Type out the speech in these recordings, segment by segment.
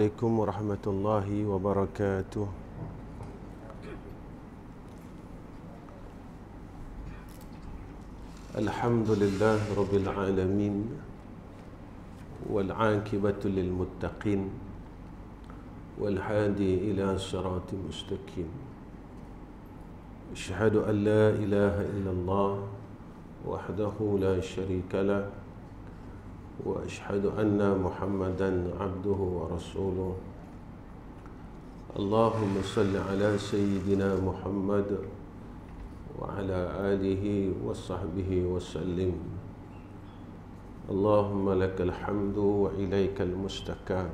Assalamualaikum warahmatullahi wabarakatuh. Alhamdulillah rabbil alamin wal aqibatu lil muttaqin wal hadi ila siratal mustaqim. Asyhadu an la ilaha illallah wahdahu la syarika lah wa asyhadu anna Muhammadan abduhu wa rasuluh. Allahumma salli ala sayyidina Muhammad wa ala alihi wa sahbihi wa sallim. Allahumma lakal hamdu wa ilaikal mustaka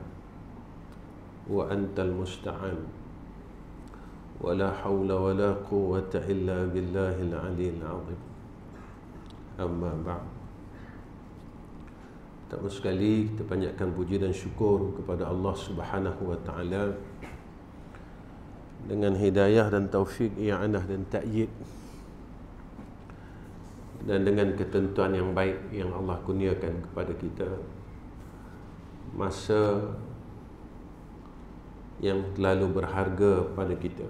wa antal musta'an wa la hawla wa la quwwata illa billahil aliyil azim. Amma ba'd. Pertama sekali kita panjatkan puji dan syukur kepada Allah Subhanahu wa taala dengan hidayah dan taufik, i'anah dan ta'yid, dan dengan ketentuan yang baik yang Allah kurniakan kepada kita, masa yang terlalu berharga pada kita,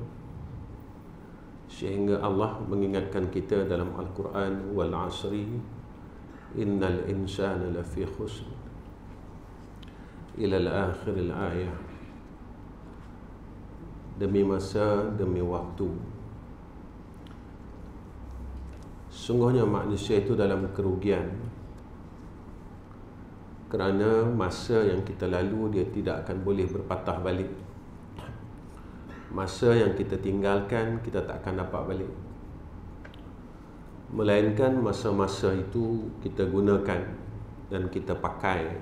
sehingga Allah mengingatkan kita dalam Al-Quran, wal asri innal insana lafi khusr ila al-akhir al-ayah. Demi masa, demi waktu, sungguhnya manusia itu dalam kerugian, kerana masa yang kita lalu dia tidak akan boleh berpatah balik. Masa yang kita tinggalkan kita tak akan dapat balik, melainkan masa-masa itu kita gunakan dan kita pakai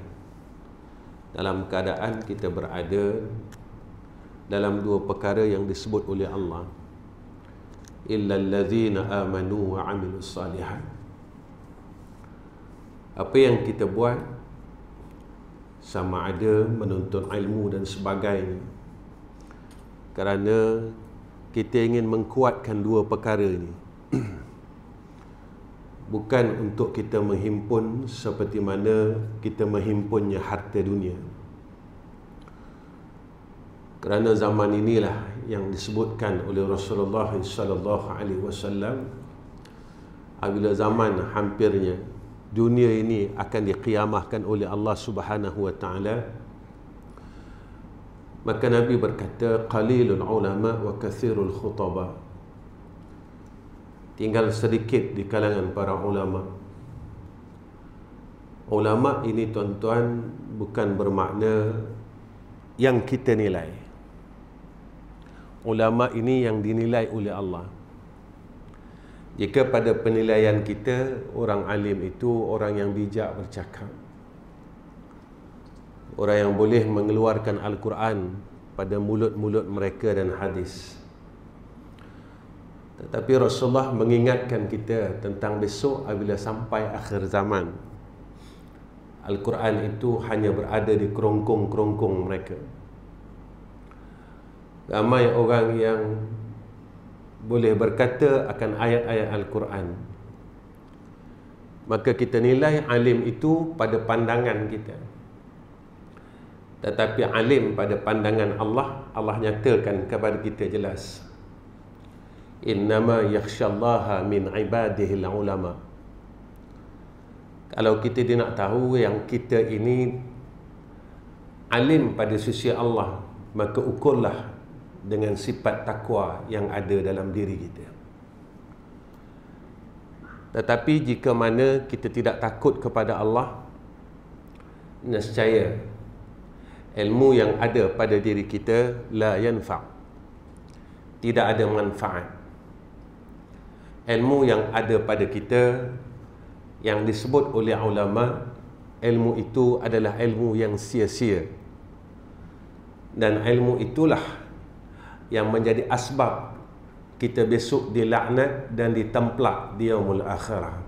dalam keadaan kita berada dalam dua perkara yang disebut oleh Allah, illal ladzina amanu wa amilus salihat. Apa yang kita buat, sama ada menuntut ilmu dan sebagainya, kerana kita ingin mengkuatkan dua perkara ini. Bukan untuk kita menghimpun seperti mana kita menghimpunnya harta dunia. Kerana zaman inilah yang disebutkan oleh Rasulullah sallallahu alaihi wasallam, apabila zaman hampirnya dunia ini akan diqiyamahkan oleh Allah Subhanahu wa taala, maka Nabi berkata, qalilul ulama wa kathirul khutaba. Tinggal sedikit di kalangan para ulama. Ulama ini tuan-tuan bukan bermakna yang kita nilai. Ulama ini yang dinilai oleh Allah. Jika pada penilaian kita, orang alim itu orang yang bijak bercakap, orang yang boleh mengeluarkan Al-Quran pada mulut-mulut mereka dan hadis. Tetapi Rasulullah mengingatkan kita tentang besok apabila sampai akhir zaman, Al-Quran itu hanya berada di kerongkong-kerongkong mereka. Ramai orang yang boleh berkata akan ayat-ayat Al-Quran, maka kita nilai alim itu pada pandangan kita. Tetapi alim pada pandangan Allah, Allah nyatakan kepada kita jelas, innama yakhsyallaha min ibadihil ulama. Kalau kita dia nak tahu yang kita ini alim pada sisi Allah, maka ukurlah dengan sifat takwa yang ada dalam diri kita. Tetapi jika mana kita tidak takut kepada Allah, nescaya ilmu yang ada pada diri kita la yanfa', tidak ada manfaat. Ilmu yang ada pada kita yang disebut oleh ulama, ilmu itu adalah ilmu yang sia-sia, dan ilmu itulah yang menjadi asbab kita besok dilaknat dan ditemplak di yaumul akhirah.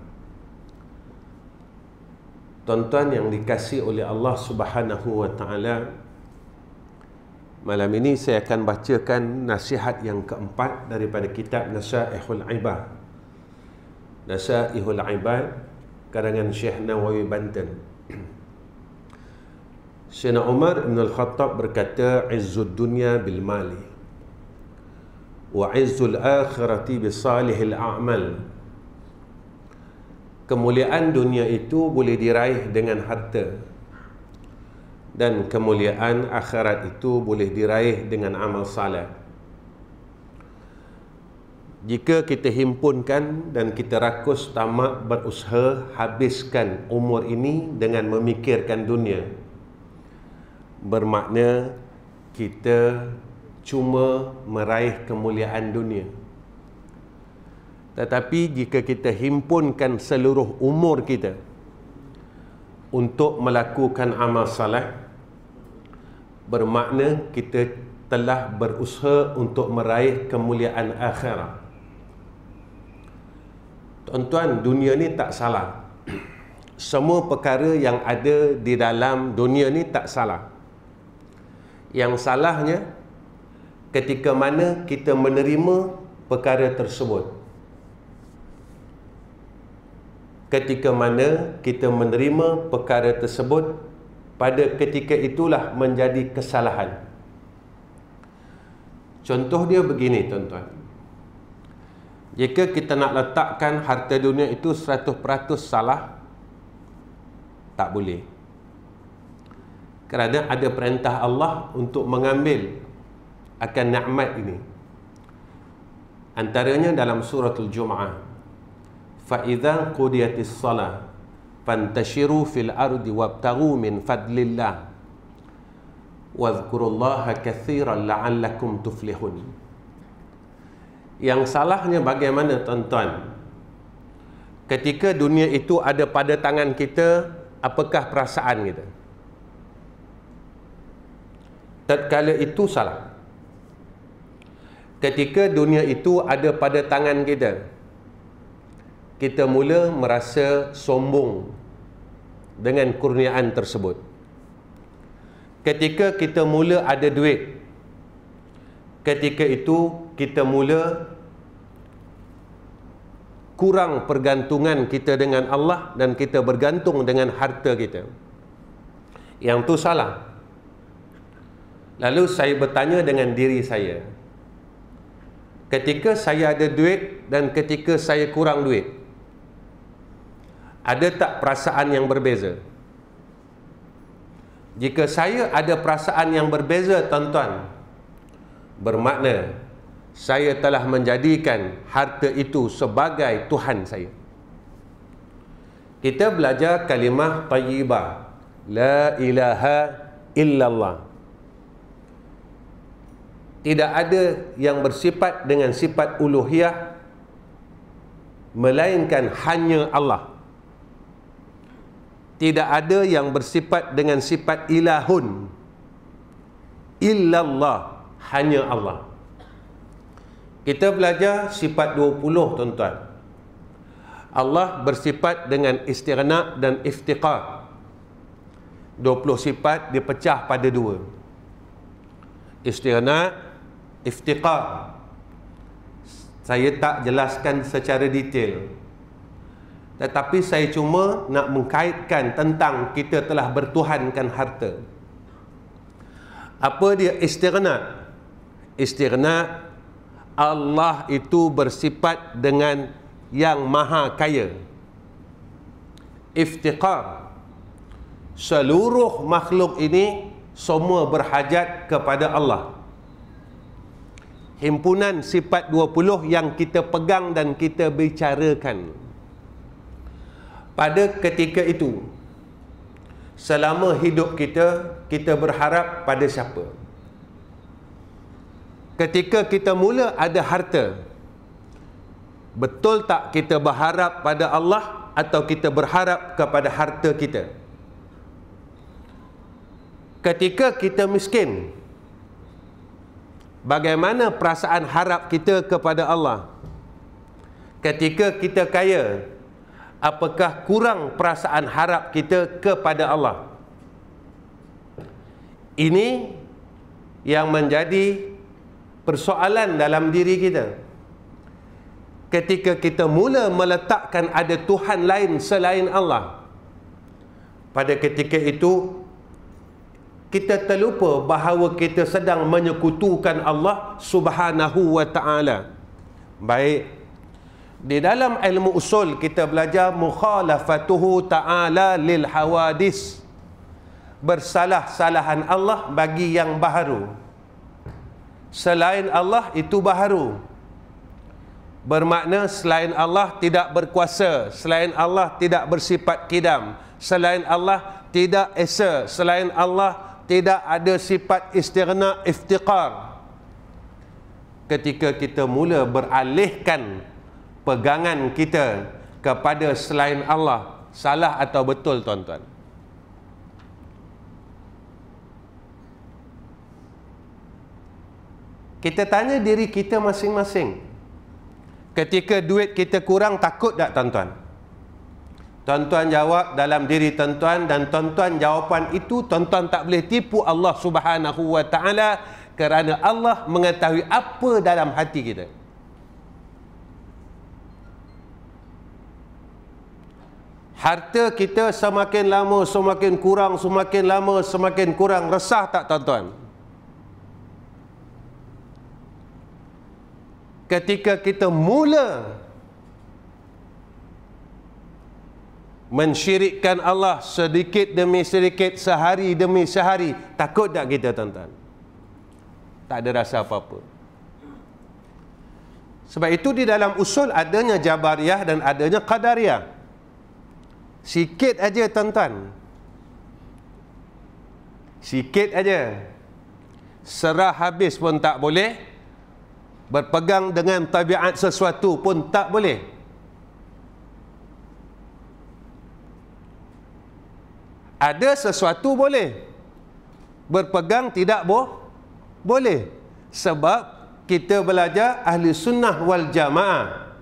Tuan-tuan yang dikasihi oleh Allah Subhanahu wa taala, malam ini saya akan bacakan nasihat yang keempat daripada kitab Nasaihul Ibad. Nasaihul Ibad karangan Syekh Nawawi Banten. Sayyidina Umar bin Al-Khattab berkata, izzud dunya bil mali wa izzul akhirati bisalihil a'mal. Kemuliaan dunia itu boleh diraih dengan harta, dan kemuliaan akhirat itu boleh diraih dengan amal saleh. Jika kita himpunkan dan kita rakus tamak berusaha habiskan umur ini dengan memikirkan dunia, bermakna kita cuma meraih kemuliaan dunia. Tetapi jika kita himpunkan seluruh umur kita untuk melakukan amal saleh, bermakna kita telah berusaha untuk meraih kemuliaan akhirat. Tuan-tuan, dunia ni tak salah. Semua perkara yang ada di dalam dunia ni tak salah. Yang salahnya ketika mana kita menerima perkara tersebut. Ketika mana kita menerima perkara tersebut, pada ketika itulah menjadi kesalahan. Contoh dia begini, tuan-tuan. Jika kita nak letakkan harta dunia itu 100% salah, tak boleh. Kerana ada perintah Allah untuk mengambil akan nikmat ini. Antaranya dalam suratul Jum'ah, fa idza qudiyatis shalah fantashiru fil ardi wabtaghu min fadlillah wadhkurullaha katsiran la'allakum tuflihun. Yang salahnya bagaimana, tuan-tuan? Ketika dunia itu ada pada tangan kita, apakah perasaan kita? Tatkala itu salah. Ketika dunia itu ada pada tangan kita, kita mula merasa sombong dengan kurniaan tersebut. Ketika kita mula ada duit, ketika itu kita mula kurang pergantungan kita dengan Allah dan kita bergantung dengan harta kita. Yang tu salah. Lalu saya bertanya dengan diri saya, ketika saya ada duit dan ketika saya kurang duit, ada tak perasaan yang berbeza? Jika saya ada perasaan yang berbeza, tuan-tuan, bermakna saya telah menjadikan harta itu sebagai Tuhan saya. Kita belajar kalimah tayyibah, la ilaha illallah. Tidak ada yang bersifat dengan sifat uluhiyah melainkan hanya Allah. Tidak ada yang bersifat dengan sifat ilahun illallah, hanya Allah. Kita belajar sifat 20, tuan-tuan. Allah bersifat dengan istighna dan iftiqar. 20 sifat dipecah pada 2. Istighna, iftiqar. Saya tak jelaskan secara detail, tetapi saya cuma nak mengkaitkan tentang kita telah bertuhankan harta. Apa dia istighna? Istighna, Allah itu bersifat dengan yang maha kaya. Iftiqar, seluruh makhluk ini semua berhajat kepada Allah. Himpunan sifat 20 yang kita pegang dan kita bicarakan. Pada ketika itu, selama hidup kita, kita berharap pada siapa? Ketika kita mula ada harta, betul tak kita berharap pada Allah atau kita berharap kepada harta kita? Ketika kita miskin, bagaimana perasaan harap kita kepada Allah? Ketika kita kaya, apakah kurang perasaan harap kita kepada Allah? Ini yang menjadi persoalan dalam diri kita. Ketika kita mula meletakkan ada Tuhan lain selain Allah, pada ketika itu kita terlupa bahawa kita sedang menyekutukan Allah Subhanahu wa ta'ala. Baik, di dalam ilmu usul kita belajar mukhalafatuhu ta'ala lil hawadis, bersalah-salahan Allah bagi yang baharu. Selain Allah itu baharu, bermakna selain Allah tidak berkuasa, selain Allah tidak bersifat kidam, selain Allah tidak esa, selain Allah tidak ada sifat istighna iftiqar. Ketika kita mula beralihkan pegangan kita kepada selain Allah, salah atau betul tuan-tuan? Kita tanya diri kita masing-masing. Ketika duit kita kurang, takut tak tuan-tuan? Tuan-tuan jawab dalam diri tuan-tuan, dan tuan-tuan jawapan itu tuan-tuan tak boleh tipu Allah Subhanahu wa ta'ala, kerana Allah mengetahui apa dalam hati kita. Harta kita semakin lama semakin kurang, semakin lama semakin kurang. Resah tak tuan-tuan? Ketika kita mula mensyirikkan Allah sedikit demi sedikit, sehari demi sehari, takut tak kita tuan-tuan? Tak ada rasa apa-apa. Sebab itu di dalam usul adanya Jabariyah dan adanya Qadariyah. Sikit aja tuan-tuan, sikit aja, serah habis pun tak boleh, berpegang dengan tabiat sesuatu pun tak boleh. Ada sesuatu boleh, berpegang tidak boleh. Sebab kita belajar ahli sunnah wal jamaah,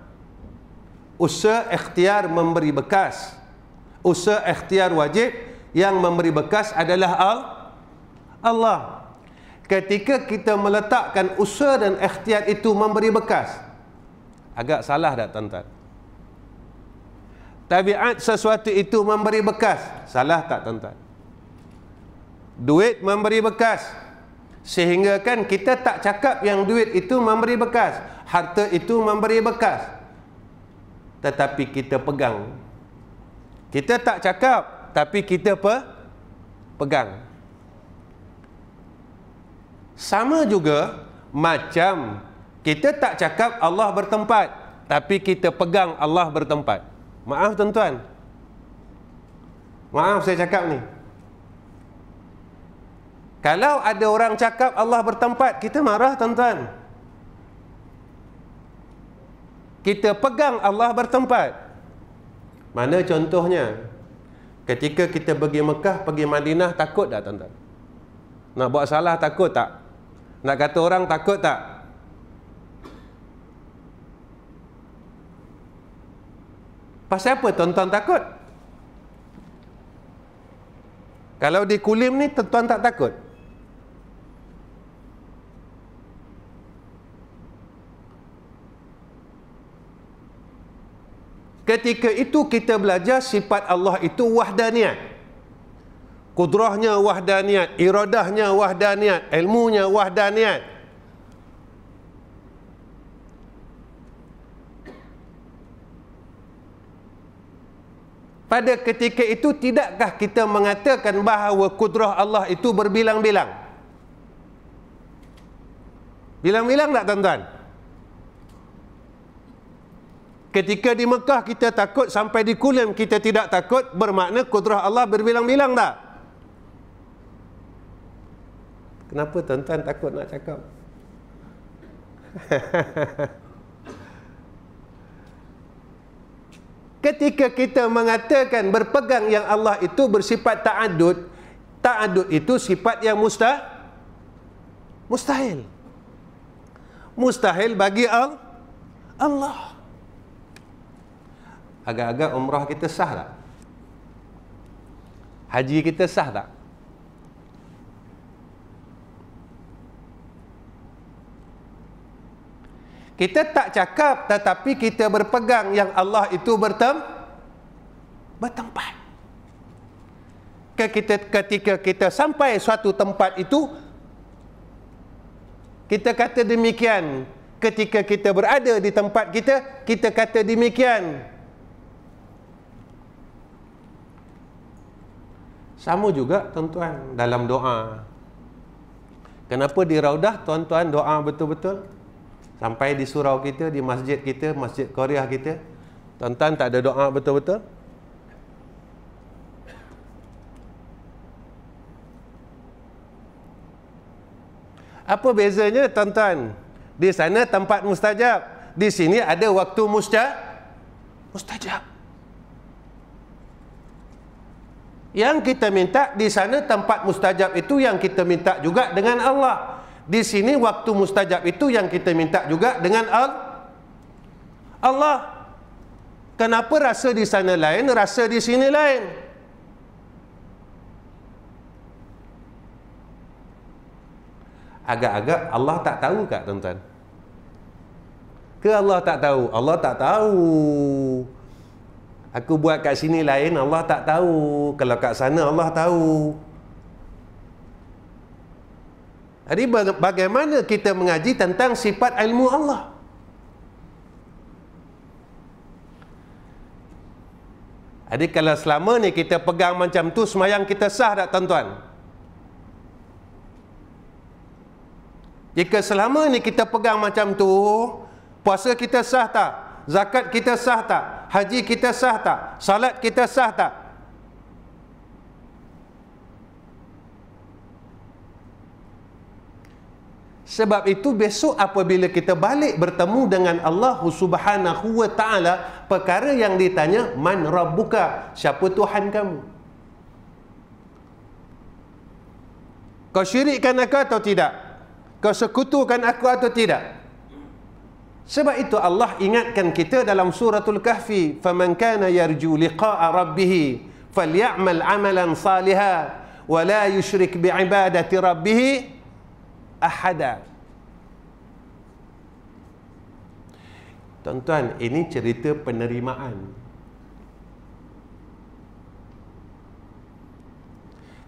usaha ikhtiar memberi bekas, usaha ikhtiar wajib, yang memberi bekas adalah Allah. Ketika kita meletakkan usaha dan ikhtiar itu memberi bekas, agak salah tak tuan-tuan? Tabiat sesuatu itu memberi bekas, salah tak tuan-tuan? Duit memberi bekas, sehingga kan kita tak cakap yang duit itu memberi bekas, harta itu memberi bekas, tetapi kita pegang. Kita tak cakap, tapi kita pegang. Sama juga macam kita tak cakap Allah bertempat, tapi kita pegang Allah bertempat. Maaf tuan-tuan, maaf saya cakap ni, kalau ada orang cakap Allah bertempat, kita marah tuan-tuan. Kita pegang Allah bertempat. Mana contohnya? Ketika kita pergi Mekah, pergi Madinah, takut tak tuan-tuan? Nak buat salah takut tak? Nak kata orang takut tak? Pasal apa tuan-tuan takut? Kalau di Kulim ni tuan-tuan tak takut? Ketika itu kita belajar sifat Allah itu wahdaniyat. Kudrahnya wahdaniyat, iradahnya wahdaniyat, ilmunya wahdaniyat. Pada ketika itu, tidakkah kita mengatakan bahawa kudrah Allah itu berbilang-bilang? Bilang-bilang tak tuan-tuan? Ketika di Mekah kita takut, sampai di Kulim kita tidak takut, bermakna kudrah Allah berbilang-bilang tak? Kenapa tuan-tuan takut nak cakap? Ketika kita mengatakan berpegang yang Allah itu bersifat ta'adud, ta'adud itu sifat yang mustahil. Mustahil bagi Allah. Agak-agak umrah kita sah tak? Haji kita sah tak? Kita tak cakap, tetapi kita berpegang yang Allah itu bertempat. ketika kita sampai suatu tempat itu, kita kata demikian. Ketika kita berada di tempat kita, kita kata demikian. Sama juga tuan-tuan dalam doa. Kenapa di Raudah tuan-tuan doa betul-betul? Sampai di surau kita, di masjid kita, masjid Korea kita, tuan-tuan tak ada doa betul-betul? Apa bezanya tuan-tuan? Di sana tempat mustajab, di sini ada waktu mustajab. Yang kita minta di sana tempat mustajab itu yang kita minta juga dengan Allah. Di sini waktu mustajab itu yang kita minta juga dengan Allah. Kenapa rasa di sana lain, rasa di sini lain? Agak-agak Allah tak tahu kak tuan-tuan? Ke Allah tak tahu? Allah tak tahu. Aku buat kat sini lain, Allah tak tahu. Kalau kat sana Allah tahu. Jadi bagaimana kita mengaji tentang sifat ilmu Allah? Jadi kalau selama ni kita pegang macam tu, semayang kita sah tak tuan-tuan? Jika selama ni kita pegang macam tu, puasa kita sah tak? Zakat kita sah tak? Haji kita sah tak? Salat kita sah tak? Sebab itu besok apabila kita balik bertemu dengan Allah Subhanahu wa ta'ala, perkara yang ditanya, man rabbuka? Siapa Tuhan kamu? Kau syirikkan aku atau tidak? Kau sekutukan aku atau tidak? Sebab itu Allah ingatkan kita dalam suratul Kahfi, faman kana yarju liqa'a rabbih falyamal 'amalan salihan wa la yusyrik bi'ibadati rabbih ahada. Tuan-tuan, ini cerita penerimaan.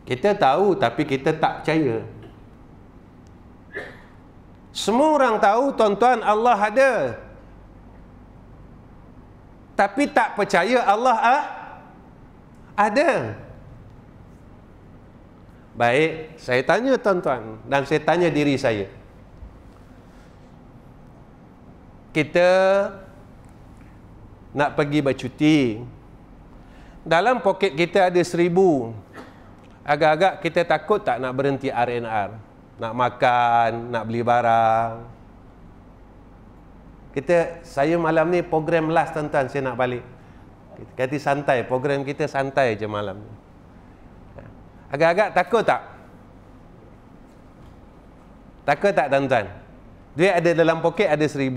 Kita tahu tapi kita tak percaya. Semua orang tahu tuan-tuan Allah ada, tapi tak percaya Allah ada. Baik, saya tanya tuan-tuan dan saya tanya diri saya. Kita nak pergi bercuti, dalam poket kita ada 1,000. Agak-agak kita takut tak nak berhenti R&R? Nak makan, nak beli barang. Saya malam ni program last tuan-tuan, saya nak balik. Kita kata santai, program kita santai je malam ni. Agak-agak takut tak? Takut tak tuan-tuan? Duit ada dalam poket ada 1,000.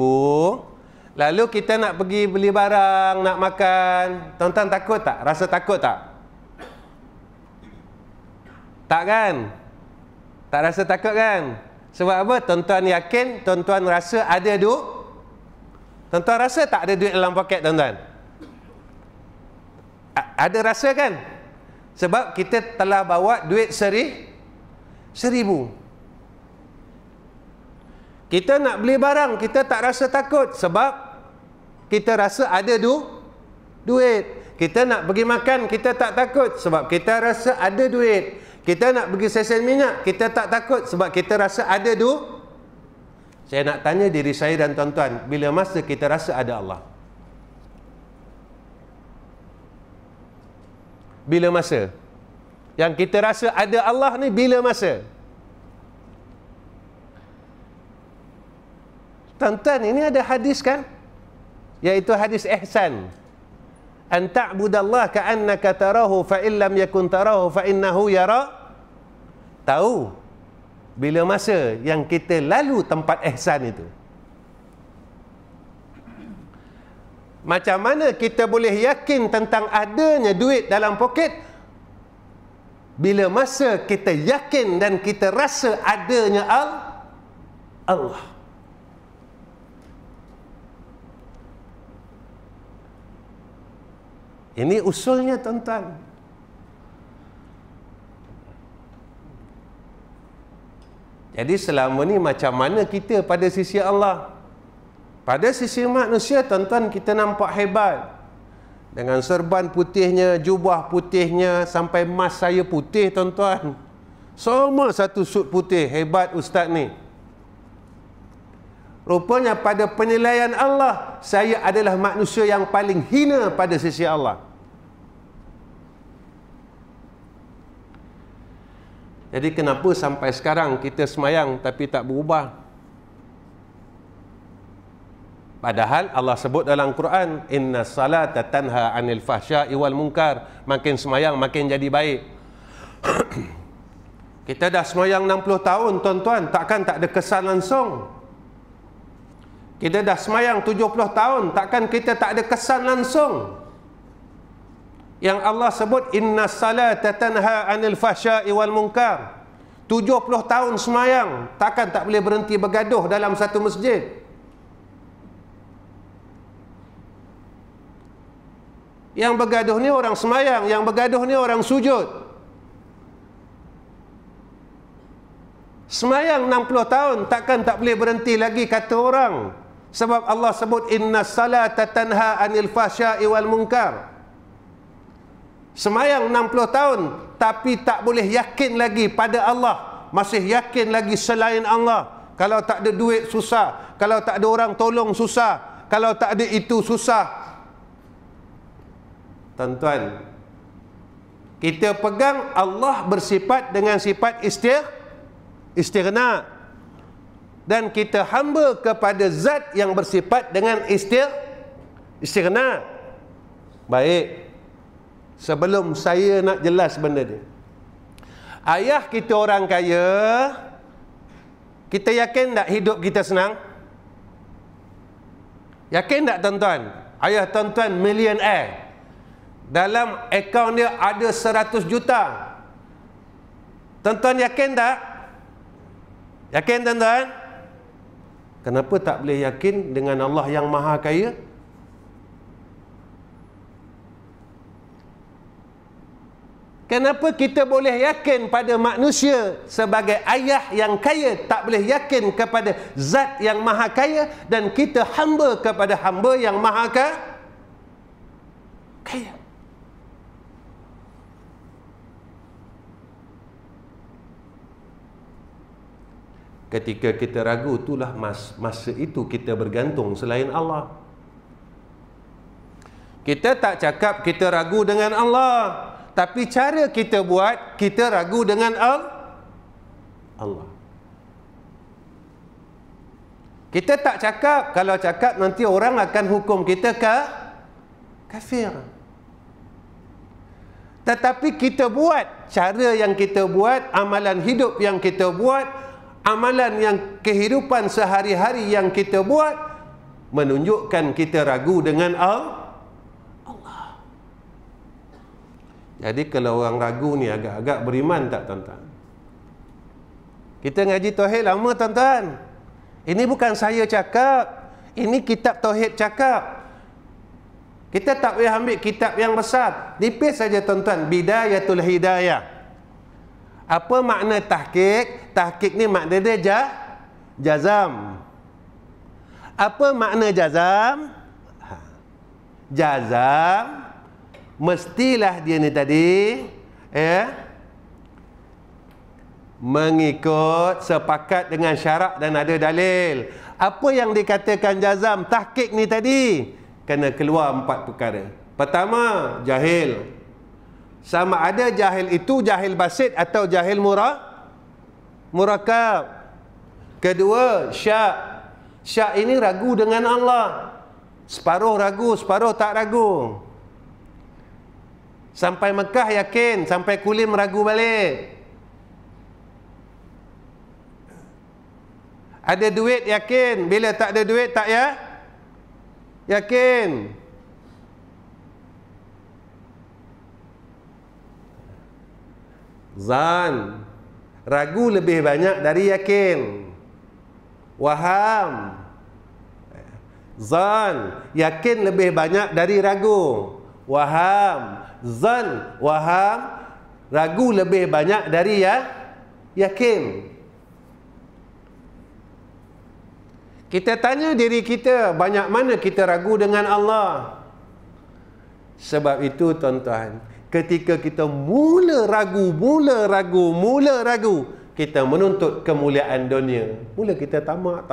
Lalu kita nak pergi beli barang, nak makan. Tuan-tuan takut tak? Rasa takut tak? Tak kan? Tak rasa takut kan? Sebab apa? Tuan-tuan yakin, tuan-tuan rasa ada duit. Tuan-tuan rasa tak ada duit dalam poket tuan-tuan? Ada rasa kan? Sebab kita telah bawa duit 1,000. Kita nak beli barang, kita tak rasa takut. Sebab kita rasa ada duit. Kita nak pergi makan, kita tak takut. Sebab kita rasa ada duit. Kita nak pergi stesen minyak, kita tak takut sebab kita rasa ada duit. Saya nak tanya diri saya dan tuan-tuan, bila masa kita rasa ada Allah? Bila masa? Yang kita rasa ada Allah ni bila masa? Tuan-tuan, ini ada hadis kan? Iaitu hadis ihsan. An ta'budallaha ka'annaka tarahu fa in lam yakun tarahu fa innahu yara. Tahu bila masa yang kita lalu tempat ihsan itu. Macam mana kita boleh yakin tentang adanya duit dalam poket? Bila masa kita yakin dan kita rasa adanya Allah. Ini usulnya tuan-tuan. Jadi selama ni macam mana kita pada sisi Allah? Pada sisi manusia, tuan-tuan, kita nampak hebat. Dengan serban putihnya, jubah putihnya, sampai mas saya putih, tuan-tuan. Semua satu sut putih. Hebat ustaz ni. Rupanya pada penilaian Allah, saya adalah manusia yang paling hina pada sisi Allah. Jadi kenapa sampai sekarang kita semayang tapi tak berubah? Padahal Allah sebut dalam Quran, inna salata tanha anil fahsya'i wal munkar. Makin semayang makin jadi baik. Kita dah semayang 60 tahun, tuan-tuan, takkan tak ada kesan langsung? Kita dah semayang 70 tahun, takkan kita tak ada kesan langsung? Yang Allah sebut inna salata tanha anil fahsya'i wal munkar. 70 tahun semayang, takkan tak boleh berhenti bergaduh dalam satu masjid? Yang bergaduh ni orang semayang, yang bergaduh ni orang sujud. Semayang 60 tahun, takkan tak boleh berhenti lagi kata orang. Sebab Allah sebut inna salata tanha anil fahsya'i wal munkar. Semayang 60 tahun, tapi tak boleh yakin lagi pada Allah. Masih yakin lagi selain Allah. Kalau tak ada duit, susah. Kalau tak ada orang tolong, susah. Kalau tak ada itu, susah. Tuan-tuan, kita pegang Allah bersifat dengan sifat istighna. Dan kita hamba kepada zat yang bersifat dengan istighna. Baik. Sebelum saya nak jelas benda ni, ayah kita orang kaya, kita yakin tak hidup kita senang? Yakin tak, tuan-tuan? Ayah tuan-tuan millionaire, dalam akaun dia ada 100 juta. Tuan-tuan yakin tak? Yakin, tuan-tuan? Kenapa tak boleh yakin dengan Allah yang maha kaya? Kenapa kita boleh yakin pada manusia sebagai ayah yang kaya, tak boleh yakin kepada zat yang maha kaya, dan kita hamba kepada hamba yang maha kaya? Ketika kita ragu, itulah masa itu kita bergantung selain Allah. Kita tak cakap kita ragu dengan Allah, tapi cara kita buat, kita ragu dengan Allah. Kita tak cakap, kalau cakap nanti orang akan hukum kita kafir. Tetapi kita buat, cara yang kita buat, amalan hidup yang kita buat, amalan yang kehidupan sehari-hari yang kita buat, menunjukkan kita ragu dengan Allah. Jadi kalau orang ragu ni agak-agak beriman tak, tuan-tuan? Kita ngaji tauhid lama, tuan-tuan. Ini bukan saya cakap, ini kitab tauhid cakap. Kita tak boleh ambil kitab yang besar. Nipis saja, tuan-tuan, Bidayatul Hidayah. Apa makna tahqiq? Tahqiq ni makna dia jazam. Apa makna jazam? Jazam mestilah dia ni tadi mengikut sepakat dengan syarak dan ada dalil. Apa yang dikatakan jazam tahqiq ni tadi? Kena keluar 4 perkara. Pertama, jahil. Sama ada jahil itu jahil basit atau jahil murakab. Kedua, syak. Syak ini ragu dengan Allah. Separuh ragu, separuh tak ragu. Sampai Mekah yakin, sampai Kulim ragu balik. Ada duit yakin, bila tak ada duit tak yakin. Zan, ragu lebih banyak dari yakin. Waham, zan, yakin lebih banyak dari ragu. Waham, zan, waham, ragu lebih banyak dari yakin. Kita tanya diri kita, banyak mana kita ragu dengan Allah? Sebab itu tuan-tuan, ketika kita mula ragu, kita menuntut kemuliaan dunia. Mula kita tamak.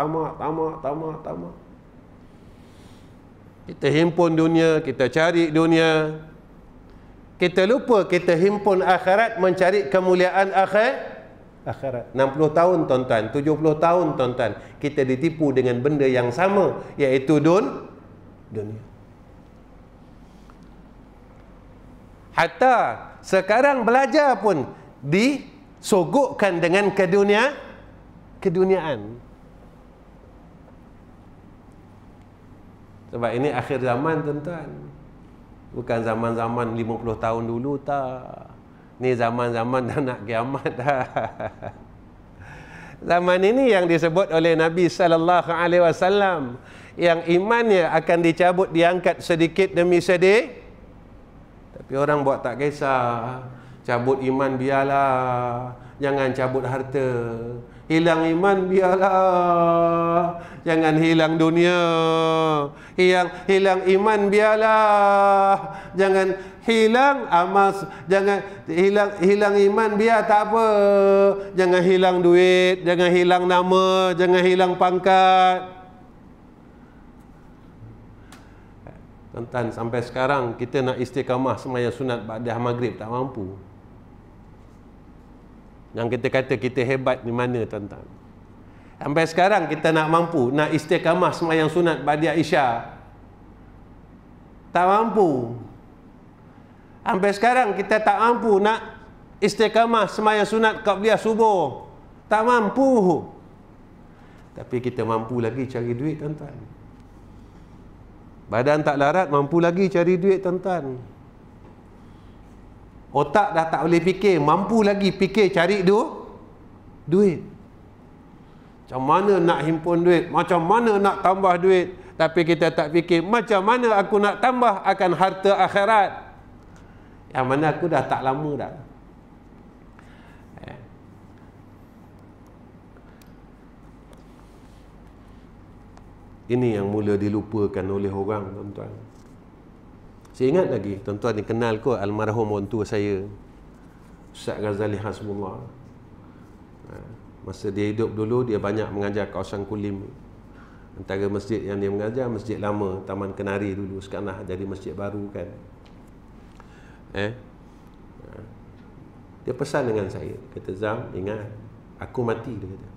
Kita himpun dunia, kita cari dunia. Kita lupa kita himpun akhirat, mencari kemuliaan akhirat. 60 tahun tuan-tuan, 70 tahun tuan-tuan, kita ditipu dengan benda yang sama, iaitu dunia. Hatta sekarang belajar pun disogokkan dengan keduniaan. Sebab ini akhir zaman tuan-tuan. Bukan zaman-zaman 50 tahun dulu tak. Ni zaman-zaman dah nak kiamat dah. Zaman ini yang disebut oleh Nabi SAW, yang imannya akan dicabut, diangkat sedikit demi sedikit. Tapi orang buat tak kisah. Cabut iman biarlah, jangan cabut harta. Hilang iman biarlah, jangan hilang dunia. Hilang iman biarlah, jangan hilang amal. Jangan hilang iman biar tak apa. Jangan hilang duit, jangan hilang nama, jangan hilang pangkat. Tuan-tuan, sampai sekarang kita nak istiqamah sembahyang sunat ba'da maghrib tak mampu. Yang kita kata kita hebat di mana tuan-tuan? Sampai sekarang kita nak mampu nak istiqamah sembahyang sunat ba'da isya, tak mampu. Sampai sekarang kita tak mampu nak istiqamah sembahyang sunat qabliyah subuh, tak mampu. Tapi kita mampu lagi cari duit tuan-tuan. Badan tak larat, mampu lagi cari duit tuan-tuan. Otak dah tak boleh fikir, mampu lagi fikir cari duit. Macam mana nak himpun duit, macam mana nak tambah duit. Tapi kita tak fikir, macam mana aku nak tambah akan harta akhirat, yang mana aku dah tak lama dah. Ini yang mula dilupakan oleh orang tuan-tuan. Saya ingat lagi, tuan-tuan ni kenal kot almarhum orang tua saya, Ustaz Ghazali Hasbullah. Masa dia hidup dulu, dia banyak mengajar kawasan Kulim. Antara masjid yang dia mengajar, masjid lama, Taman Kenari dulu. Sekarang dah jadi masjid baru kan. Dia pesan dengan saya, kata, Zam, ingat, aku mati, dia kata.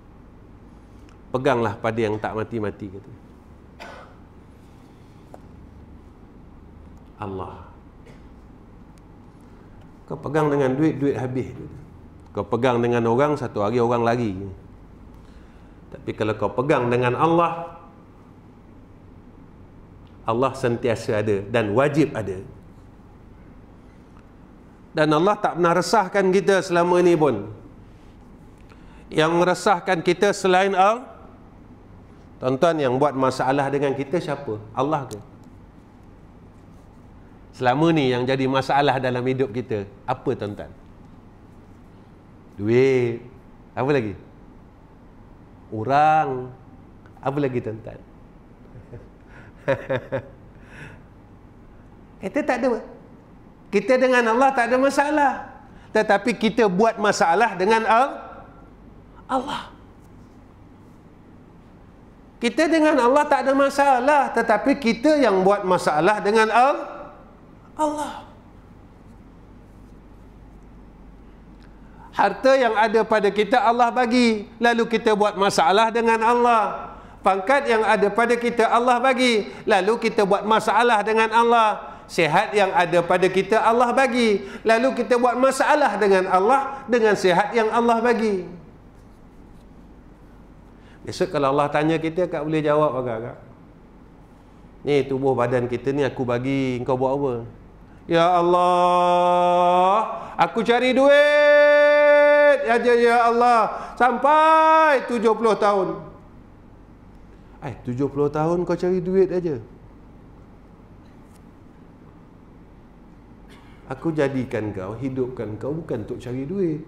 Peganglah pada yang tak mati-mati, kata. Allah. Kau pegang dengan duit, duit habis. Kau pegang dengan orang, satu hari orang lari. Tapi kalau kau pegang dengan Allah, Allah sentiasa ada dan wajib ada. Dan Allah tak pernah resahkan kita selama ini pun. Yang meresahkan kita selain Allah, tuan-tuan, yang buat masalah dengan kita siapa? Allah ke? Selama ni yang jadi masalah dalam hidup kita apa tuan-tuan? Duit. Apa lagi? Orang. Apa lagi tuan-tuan? Kita tak ada. Kita dengan Allah tak ada masalah. Tetapi kita buat masalah dengan Allah. Kita dengan Allah tak ada masalah, tetapi kita yang buat masalah dengan Allah. Harta yang ada pada kita Allah bagi, lalu kita buat masalah dengan Allah. Pangkat yang ada pada kita Allah bagi, lalu kita buat masalah dengan Allah. Sihat yang ada pada kita Allah bagi, lalu kita buat masalah dengan Allah dengan sihat yang Allah bagi. Besok kalau Allah tanya kita, kak boleh jawab agak-agak. Ni tubuh badan kita ni aku bagi, engkau buat apa? Ya Allah, aku cari duit aja ya Allah sampai 70 tahun. 70 tahun kau cari duit aja. Aku jadikan kau, hidupkan kau bukan untuk cari duit.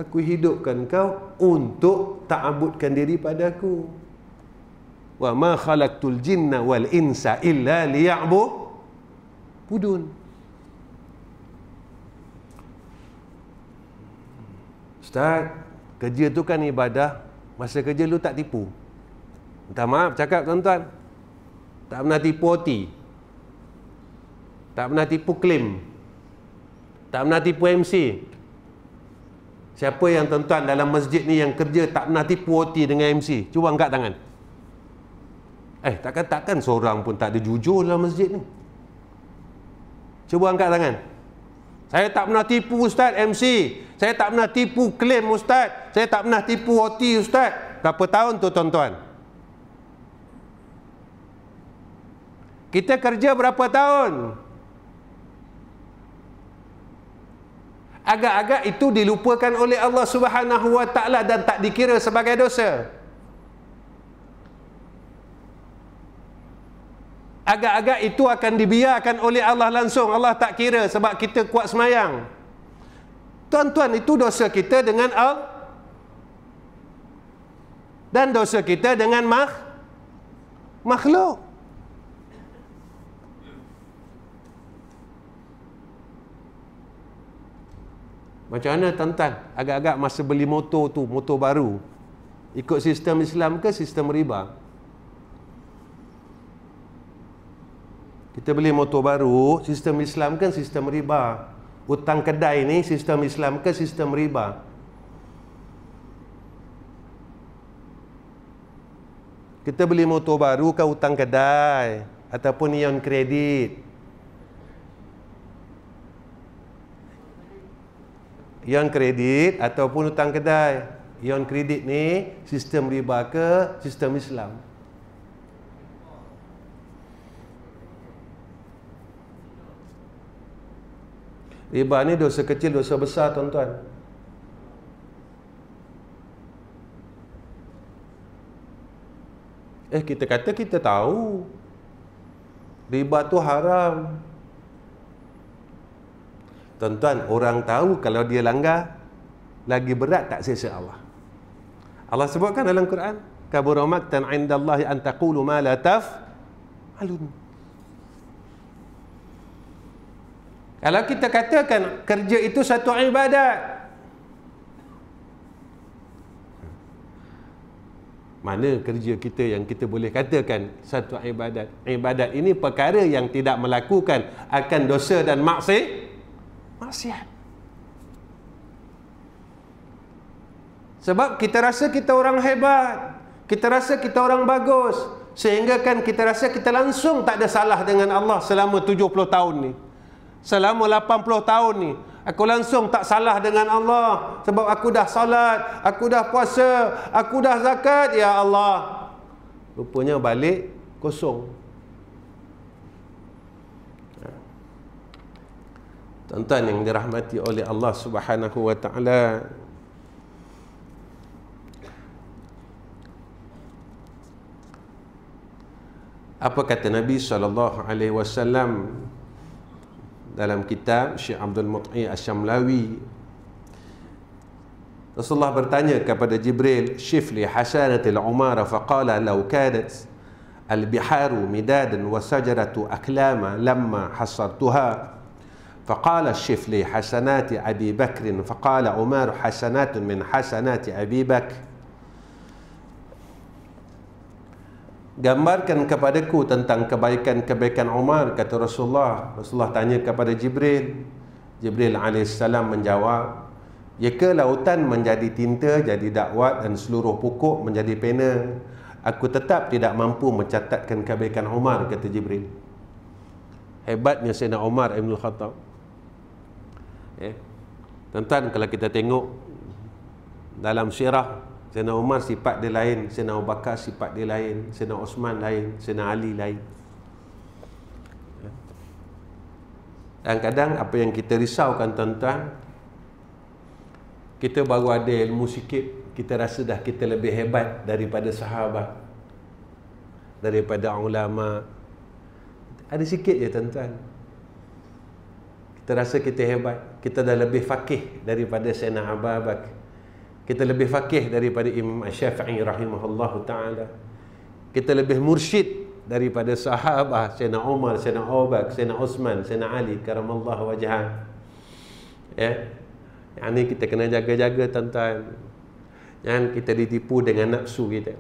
Aku hidupkan kau untuk ta'abudkan diri pada aku. wa ma khalaqtul jinna wal insa illa liya'budun. Ustaz, kerja tu kan ibadah, masa kerja lu tak tipu. Minta maaf cakap tuan-tuan, tak pernah tipu OT, tak pernah tipu claim, tak pernah tipu MC. Siapa yang tuan-tuan dalam masjid ni yang kerja tak pernah tipu OT dengan MC? Cuba angkat tangan. Takkan seorang pun tak ada jujur dalam masjid ni. Cuba angkat tangan. Saya tak pernah tipu Ustaz MC. Saya tak pernah tipu claim Ustaz. Saya tak pernah tipu OT Ustaz. Berapa tahun tu tuan-tuan? Kita kerja berapa tahun? Agak-agak itu dilupakan oleh Allah Subhanahu wa taala dan tak dikira sebagai dosa. Agak-agak itu akan dibiarkan oleh Allah langsung. Allah tak kira sebab kita kuat semayang. Tuan-tuan, itu dosa kita dengan Allah dan dosa kita dengan makhluk. Macam mana tuan-tuan? Agak-agak masa beli motor tu, motor baru, ikut sistem Islam ke sistem riba? Kita beli motor baru, sistem Islam kan sistem riba. Hutang kedai ni sistem Islam ke sistem riba? Kita beli motor baru ke hutang kedai ataupun ion kredit? Ion kredit ataupun hutang kedai. Ion kredit ni sistem riba ke sistem Islam? Riba ni dosa kecil, dosa besar tuan-tuan. Kita kata kita tahu riba tu haram. Tuan-tuan, orang tahu kalau dia langgar, lagi berat tak siksa Allah. Allah sebutkan dalam Quran, kabura maqtan 'indallahi an taqulu ma la taf'alun. Kalau kita katakan kerja itu satu ibadat, mana kerja kita yang kita boleh katakan satu ibadat? Ibadat ini perkara yang tidak melakukan akan dosa dan maksiat. Sebab kita rasa kita orang hebat, kita rasa kita orang bagus, sehingga kan kita rasa kita langsung tak ada salah dengan Allah selama 70 tahun ni. Selama 80 tahun ni, aku langsung tak salah dengan Allah. Sebab aku dah salat, aku dah puasa, aku dah zakat, ya Allah. Rupanya balik kosong. Tuan-tuan yang dirahmati oleh Allah Subhanahu wa taala, apa kata Nabi SAW dalam kitab Syekh Abdul Mut'i Asy-Syamlawi? Rasulullah bertanya kepada Jibril, "Shifli hasanatil umara faqala law kanat al-biharu midadan wa sajaratu aklama lamma hasartuha." فقال الشفلي حسنات أبي بكر فقال عمر حسنات من حسنات أبي بكر. Gambarkan kepadaku tentang kebaikan-kebaikan Umar, kata Rasulullah. Rasulullah tanya kepada Jibril. Jibril AS menjawab, jika lautan menjadi tinta, jadi dakwat, dan seluruh pokok menjadi pena, aku tetap tidak mampu mencatatkan kebaikan Umar, kata Jibril. Hebatnya Sayyidina Umar Ibn Khattab. Tuan-tuan, kalau kita tengok dalam sirah, Sayyidina Umar sifat dia lain, Sayyidina Abu Bakar sifat dia lain, Sayyidina Osman lain, Sayyidina Ali lain. Dan kadang apa yang kita risaukan tuan-tuan, kita baru ada ilmu sikit, kita rasa dah kita lebih hebat daripada sahabat, daripada ulama. Ada sikit je tuan-tuan, kita rasa kita hebat, kita dah lebih faqih daripada Sayyidina Abu Bakar, kita lebih faqih daripada Imam Syafi'i rahimahullahu ta'ala, kita lebih mursyid daripada sahabat Sayyidina Umar, Sayyidina Abu Bakar, Sayyidina Uthman, Sayyidina Ali karamallahu wajhah. Ya. Yang ni kita kena jaga-jaga tuan-tuan. Jangan kita ditipu dengan nafsu kita.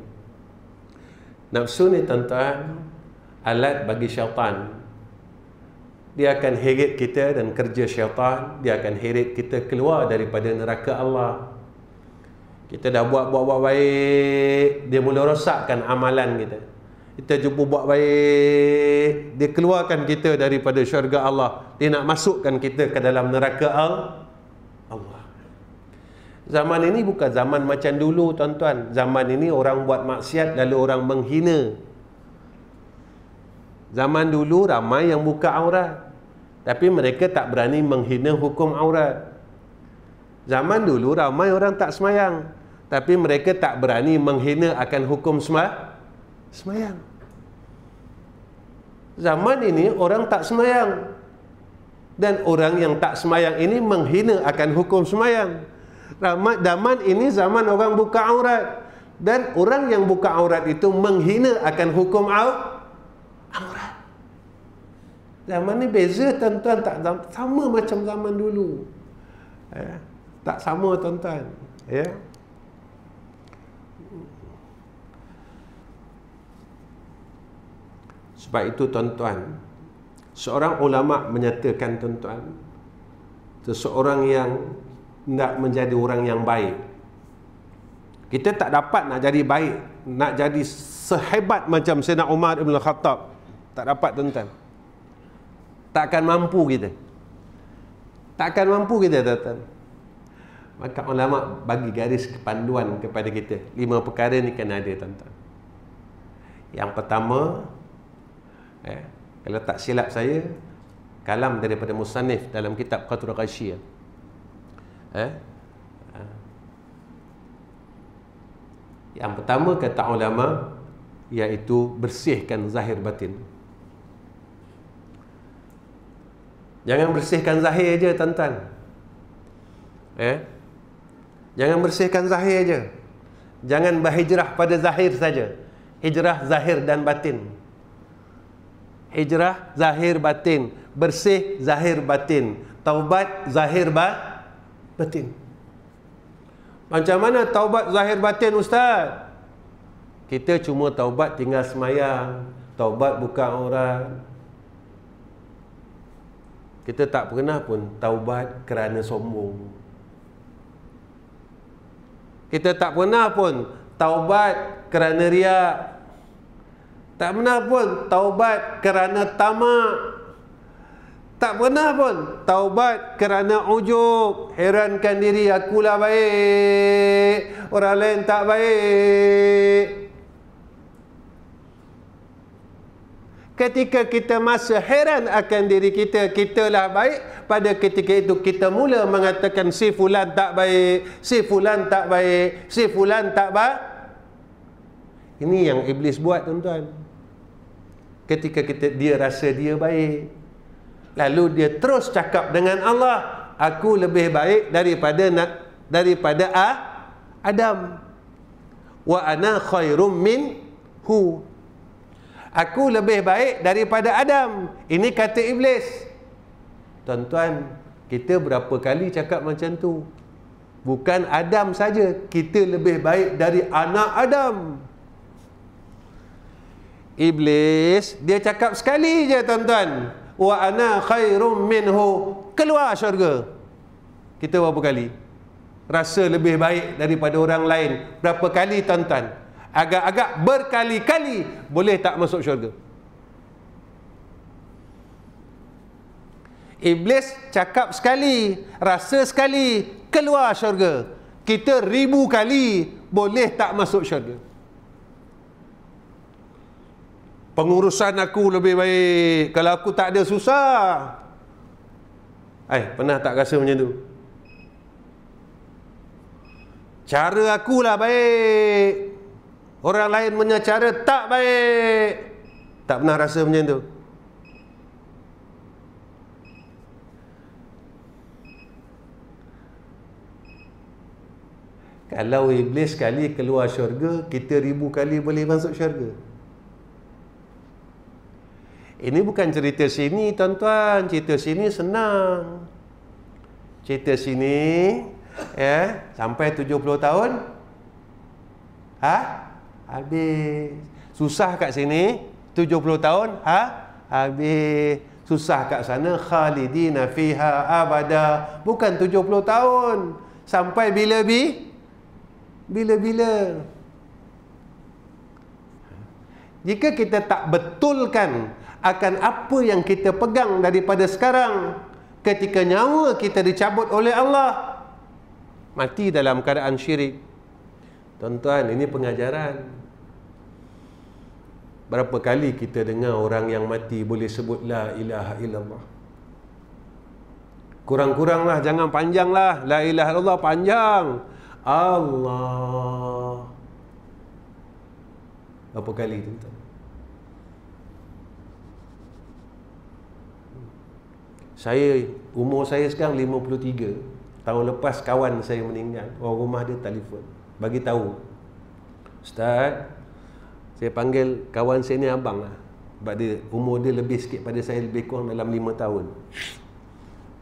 Nafsu ni tuan-tuan alat bagi syaitan. Dia akan heret kita dan kerja syaitan, dia akan heret kita keluar daripada neraka Allah. Kita dah buat baik, dia mula rosakkan amalan kita. Kita jumpa buat baik, dia keluarkan kita daripada syurga Allah. Dia nak masukkan kita ke dalam neraka Allah. Zaman ini bukan zaman macam dulu tuan-tuan. Zaman ini orang buat maksiat lalu orang menghina. Zaman dulu ramai yang buka aurat, tapi mereka tak berani menghina hukum aurat. Zaman dulu ramai orang tak semayang, tapi mereka tak berani menghina akan hukum semayang. Zaman ini orang tak semayang, dan orang yang tak semayang ini menghina akan hukum semayang. Zaman ini zaman orang buka aurat, dan orang yang buka aurat itu menghina akan hukum aurat. Zaman ni beza tuan-tuan, tak sama macam zaman dulu. Tak sama tuan-tuan. Ya. Sebab itu tuan-tuan, seorang ulama menyatakan tuan-tuan, seseorang yang nak menjadi orang yang baik, kita tak dapat nak jadi baik, nak jadi sehebat macam Sayyidina Umar Ibn Khattab. Tak dapat tuan-tuan. Takkan mampu kita. Takkan mampu kita tuan-tuan. Maka ulama bagi garis kepanduan kepada kita. 5 perkara ni kena ada tuan-tuan. Yang pertama, kalau tak silap saya, kalam daripada musannif dalam kitab Qatrul Ghasyiyah. Yang pertama kata ulama, iaitu bersihkan zahir batin. Jangan bersihkan zahir je tuan-tuan. Jangan bersihkan zahir je. Jangan berhijrah pada zahir saja. Hijrah zahir dan batin. Hijrah zahir batin, bersih zahir batin, taubat zahir batin. Macam mana taubat zahir batin ustaz? Kita cuma taubat tinggal semayang, taubat buka aurat. Kita tak pernah pun taubat kerana sombong. Kita tak pernah pun taubat kerana riak. Tak pernah pun taubat kerana tamak. Tak pernah pun taubat kerana ujub, herankan diri, akulah baik, orang lain tak baik. Ketika kita masa heran akan diri kita, kitalah baik, pada ketika itu kita mula mengatakan si fulan tak baik, si fulan tak baik, si fulan tak baik. Ini yang iblis buat tuan-tuan. Ketika dia rasa dia baik, lalu dia terus cakap dengan Allah, aku lebih baik daripada Adam. Wa ana khairum minhu. Aku lebih baik daripada Adam. Ini kata iblis. Tuan-tuan, kita berapa kali cakap macam tu? Bukan Adam saja, kita lebih baik dari anak Adam. Iblis, dia cakap sekali je tuan-tuan, wa ana khairum minhu, keluar syurga. Kita berapa kali rasa lebih baik daripada orang lain? Berapa kali tuan-tuan? Agak-agak berkali-kali. Boleh tak masuk syurga? Iblis cakap sekali, rasa sekali, keluar syurga. Kita 1000 kali, boleh tak masuk syurga? Pengurusan aku lebih baik, kalau aku tak ada susah. Pernah tak rasa macam tu? Cara akulah baik, orang lain punya cara tak baik. Tak pernah rasa macam tu? Kalau iblis sekali keluar syurga, kita 1000 kali boleh masuk syurga. Ini bukan cerita sini, tuan-tuan. Cerita sini senang. Cerita sini, ya, sampai 70 tahun, habis. Susah kat sini, 70 tahun, habis. Susah kat sana, khalidina fiha abada. Bukan 70 tahun. Sampai bila-bila. Jika kita tak betulkan akan apa yang kita pegang daripada sekarang, ketika nyawa kita dicabut oleh Allah, mati dalam keadaan syirik. Tuan-tuan, ini pengajaran. Berapa kali kita dengar orang yang mati boleh sebut la ilaha illallah. Kurang-kuranglah, jangan panjanglah. La ilaha illallah panjang. Allah. Berapa kali, tuan-tuan? Umur saya sekarang 53. Tahun lepas kawan saya meninggal. Orang rumah dia telefon, bagi tahu, Ustaz, saya panggil kawan saya ni abang lah, sebab dia umur dia lebih sikit pada saya, lebih kurang dalam 5 tahun.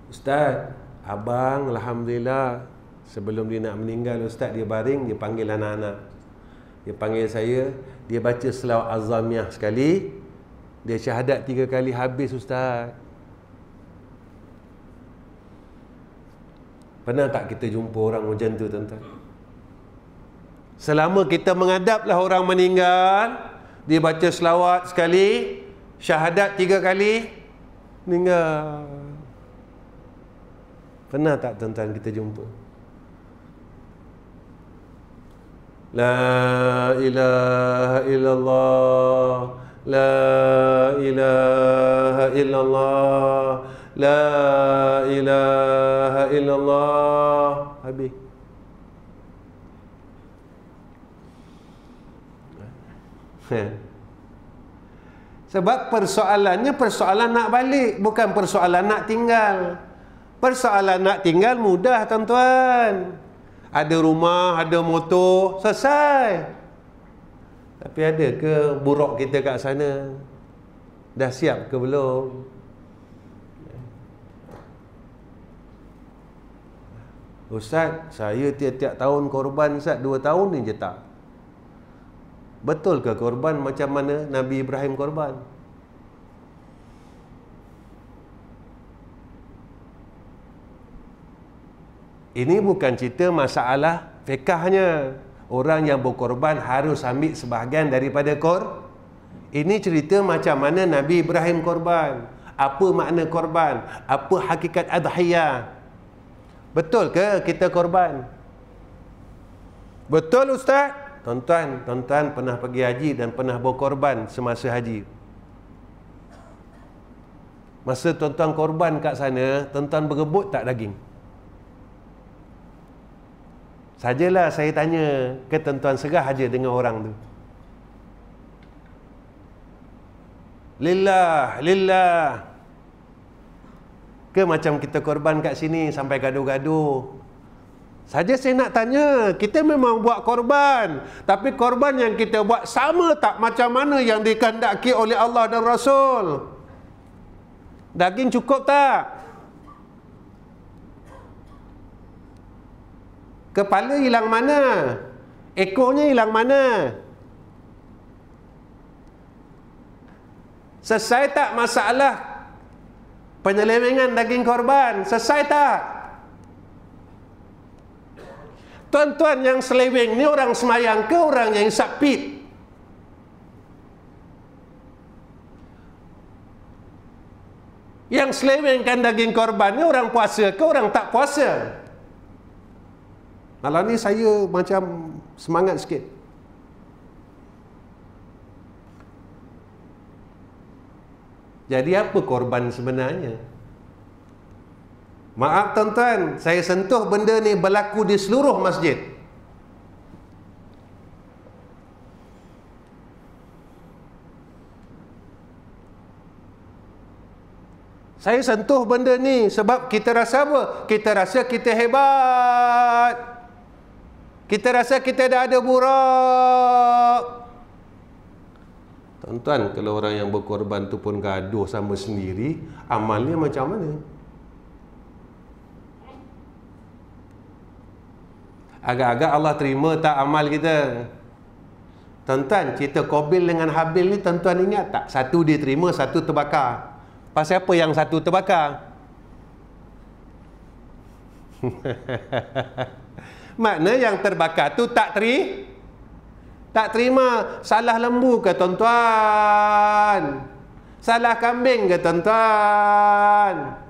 Ustaz, abang alhamdulillah sebelum dia nak meninggal, Ustaz, dia baring, dia panggil anak-anak, dia panggil saya, dia baca selawat azamiyah sekali, dia syahadat 3 kali, habis Ustaz. Pernah tak kita jumpa orang macam tu, tuan-tuan? Selama kita menghadaplah orang meninggal, dia baca selawat sekali, syahadat 3 kali, meninggal. Pernah tak, tuan-tuan, kita jumpa? La ilaha illallah, la ilaha illallah, la ilaha illallah, habis. Sebab persoalannya persoalan nak balik, bukan persoalan nak tinggal. Persoalan nak tinggal mudah, tuan-tuan. Ada rumah, ada motor, selesai. Tapi ada ke buruk kita kat sana? Dah siap ke belum? Ustaz, saya tiap-tiap tahun korban, Ustaz, 2 tahun ni je tak. Betul ke korban macam mana Nabi Ibrahim korban? Ini bukan cerita masalah fiqahnya. Orang yang berkorban harus ambil sebahagian daripada Ini cerita macam mana Nabi Ibrahim korban. Apa makna korban? Apa hakikat adhiyah? Betul ke kita korban? Betul, Ustaz? Tuan-tuan pernah pergi haji dan pernah berkorban semasa haji. Masa tuan-tuan korban kat sana, tuan-tuan berebut tak daging? Sajalah saya tanya, ke tuan-tuan serah aja dengan orang tu? Lillah. Ke macam kita korban kat sini sampai gaduh-gaduh? Saja saya nak tanya, kita memang buat korban, tapi korban yang kita buat sama tak macam mana yang dikehendaki oleh Allah dan Rasul? Daging cukup tak? Kepala hilang mana? Ekornya hilang mana? Selesai tak masalah penyelewengan daging korban? Selesai tak? Tuan-tuan yang seleweng ni orang semayang ke orang yang hisap pit? Yang selewengkan daging korban ni orang puasa ke orang tak puasa? Malam ni saya macam semangat sikit. Jadi apa korban sebenarnya? Maaf tuan-tuan, saya sentuh benda ni berlaku di seluruh masjid. Saya sentuh benda ni sebab kita rasa apa? Kita rasa kita hebat. Kita rasa kita dah ada burak. Tuan-tuan, kalau orang yang berkorban tu pun gaduh sama sendiri, amalnya macam mana? Agak-agak Allah terima tak amal kita? Tuan-tuan, cerita Qabil dengan Habil ni tuan-tuan ingat tak? Satu dia terima, satu terbakar. Pasal apa yang satu terbakar? Makna yang terbakar tu tak terima. Salah lembu ke tuan-tuan? Salah kambing ke tuan-tuan?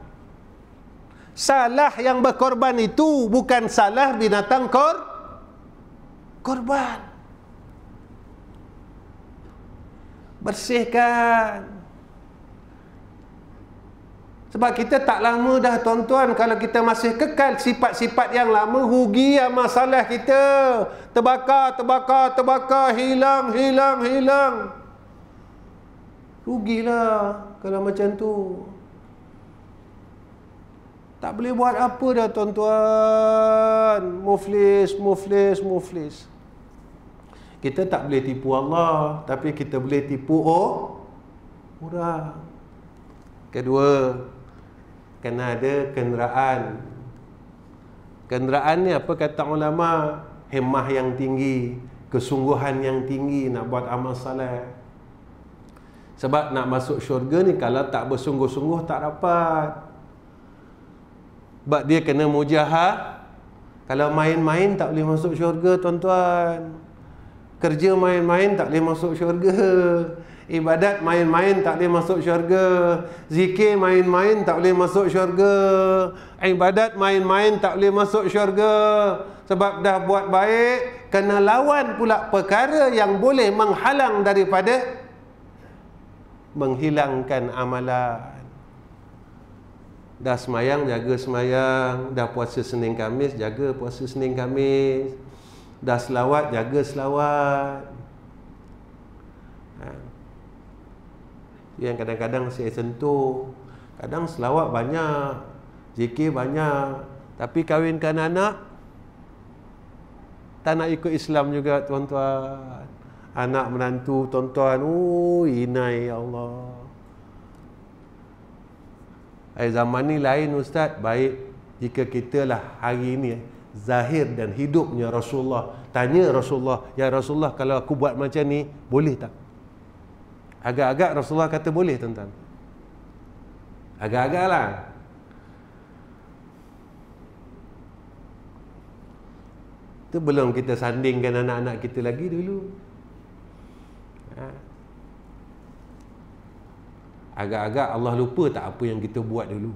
Salah yang berkorban itu, bukan salah binatang korban. Bersihkan. Sebab kita tak lama dah tuan-tuan, kalau kita masih kekal sifat-sifat yang lama, rugi masalah kita. Terbakar, hilang. Rugilah kalau macam tu. Tak boleh buat apa dah tuan-tuan. Muflis. Kita tak boleh tipu Allah, tapi kita boleh tipu orang. Kedua, kena ada kenderaan. Kenderaan ni apa kata ulama? Himmah yang tinggi, kesungguhan yang tinggi nak buat amal saleh. Sebab nak masuk syurga ni kalau tak bersungguh-sungguh tak dapat. Sebab dia kena mujahah. Kalau main-main tak boleh masuk syurga tuan-tuan. Kerja main-main tak boleh masuk syurga. Ibadat main-main tak boleh masuk syurga. Zikir main-main tak boleh masuk syurga. Ibadat main-main tak boleh masuk syurga. Sebab dah buat baik, kena lawan pula perkara yang boleh menghalang daripada menghilangkan amalan. Dah semayang, jaga semayang. Dah puasa Senin Khamis, jaga puasa Senin Khamis. Dah selawat, jaga selawat. Yang kadang-kadang saya sentuh. Kadang selawat banyak, zikir banyak, tapi kahwinkan anak tak nak ikut Islam juga tuan-tuan. Anak menantu tuan-tuan, inai ya Allah. Zaman ni lain Ustaz. Baik jika kita lah hari ini zahir dan hidupnya Rasulullah, tanya Rasulullah, ya Rasulullah, kalau aku buat macam ni boleh tak? Agak-agak Rasulullah kata boleh tuan-tuan. Agak-agak lah. Itu belum kita sandingkan anak-anak kita lagi dulu. Agak-agak Allah lupa tak apa yang kita buat dulu.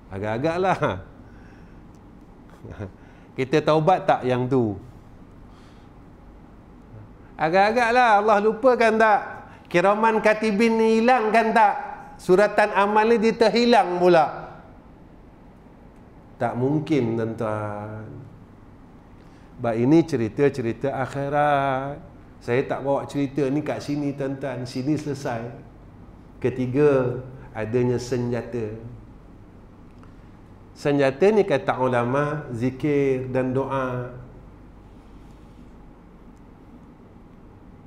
Agak-agak lah. Kita taubat tak yang tu? Agak-agak lah. Allah lupakan tak? Kiraman katibin ni hilangkan tak? Suratan amal ni dia terhilang pula. Tak mungkin tuan-tuan. Sebab ini cerita-cerita akhirat. Saya tak bawa cerita ni kat sini tuan-tuan. Sini selesai. Ketiga, adanya senjata. Senjata ni kata ulama, zikir dan doa.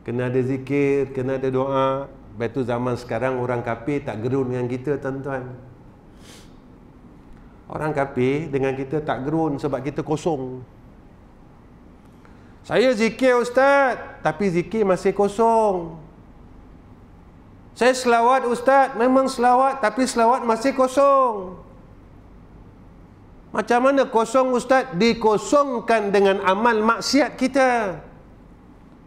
Kena ada zikir, kena ada doa. Lepas tu zaman sekarang orang kafir tak gerun dengan kita tuan-tuan. Orang kafir dengan kita tak gerun sebab kita kosong. Saya zikir Ustaz, tapi zikir masih kosong. Saya selawat Ustaz, memang selawat, tapi selawat masih kosong. Macam mana kosong Ustaz? Dikosongkan dengan amal maksiat kita.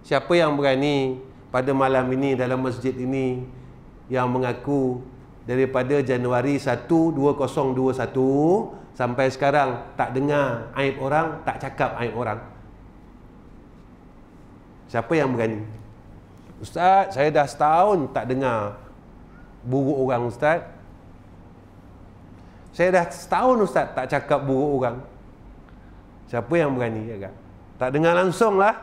Siapa yang berani pada malam ini dalam masjid ini yang mengaku daripada Januari 1, 2021 sampai sekarang tak dengar aib orang, tak cakap aib orang? Siapa yang berani? Ustaz, saya dah setahun tak dengar buruk orang Ustaz. Saya dah setahun Ustaz tak cakap buruk orang. Siapa yang berani agak? Tak dengar langsung lah.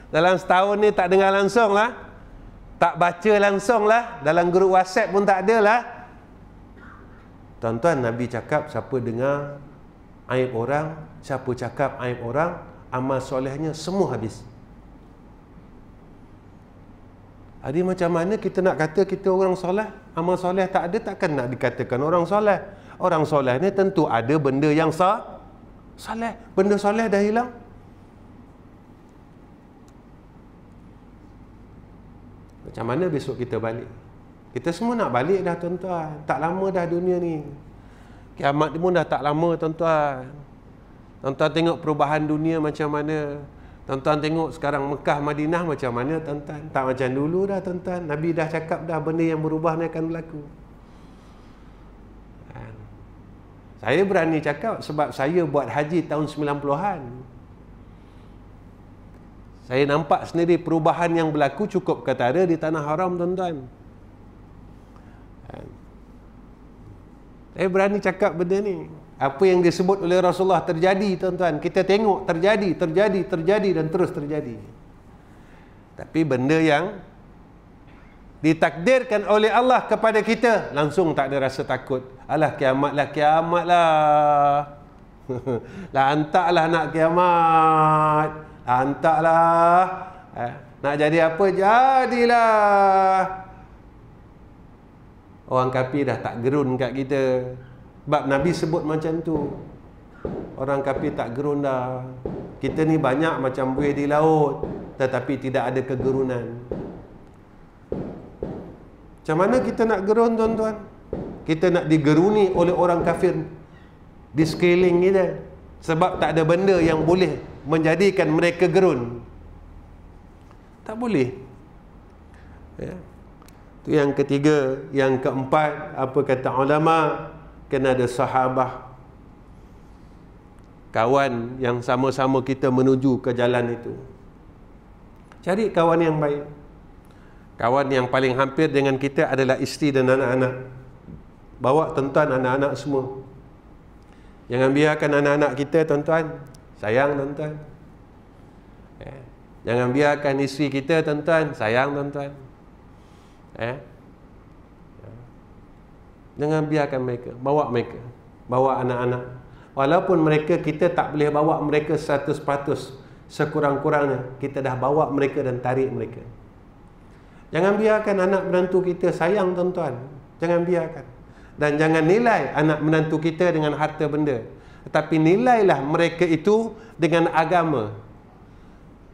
Dalam setahun ni tak dengar langsung lah. Tak baca langsung lah. Dalam grup WhatsApp pun tak ada lah. Tuan-tuan, Nabi cakap siapa dengar aib orang, siapa cakap aib orang, amal solehnya semua habis. Jadi macam mana kita nak kata kita orang soleh? Amal soleh tak ada, takkan nak dikatakan orang soleh. Orang soleh ni tentu ada benda yang soleh. Benda soleh dah hilang. Macam mana besok kita balik? Kita semua nak balik dah tuan-tuan. Tak lama dah dunia ni. Kiamat pun dah tak lama tuan-tuan. Tuan-tuan tengok perubahan dunia macam mana. Tuan-tuan tengok sekarang Mekah, Madinah macam mana tuan-tuan. Tak macam dulu dah tuan-tuan. Nabi dah cakap dah benda yang berubah ni akan berlaku. Saya berani cakap sebab saya buat haji tahun 90-an. Saya nampak sendiri perubahan yang berlaku cukup ketara di Tanah Haram tuan-tuan. Saya berani cakap benda ni. Apa yang disebut oleh Rasulullah terjadi tuan-tuan. Kita tengok terjadi dan terus terjadi. Tapi benda yang ditakdirkan oleh Allah kepada kita, langsung tak ada rasa takut. Alah kiamat lah. Lah hantarlah nak kiamat. Hantarlah. Nak jadi apa? Jadilah. Orang kafir dah tak gerun kat kita. Sebab Nabi sebut macam tu. Orang kafir tak gerun dah. Kita ni banyak macam buih di laut, tetapi tidak ada kegerunan. Macam mana kita nak gerun tuan-tuan? Kita nak digeruni oleh orang kafir di sekeliling kita. Sebab tak ada benda yang boleh menjadikan mereka gerun. Tak boleh. Ya. Itu yang ketiga. Yang keempat, apa kata ulama? Kena ada sahabah, kawan yang sama-sama kita menuju ke jalan itu. Cari kawan yang baik. Kawan yang paling hampir dengan kita adalah isteri dan anak-anak. Bawa tuan-tuan anak-anak semua. Jangan biarkan anak-anak kita tuan-tuan sayang tuan-tuan. Jangan biarkan isteri kita tuan-tuan sayang tuan-tuan. Jangan biarkan mereka. Bawa anak-anak. Walaupun mereka kita tak boleh bawa mereka 100%, sekurang-kurangnya kita dah bawa mereka dan tarik mereka. Jangan biarkan anak menantu kita sayang tuan-tuan. Jangan biarkan. Dan jangan nilai anak menantu kita dengan harta benda. Tetapi nilailah mereka itu dengan agama.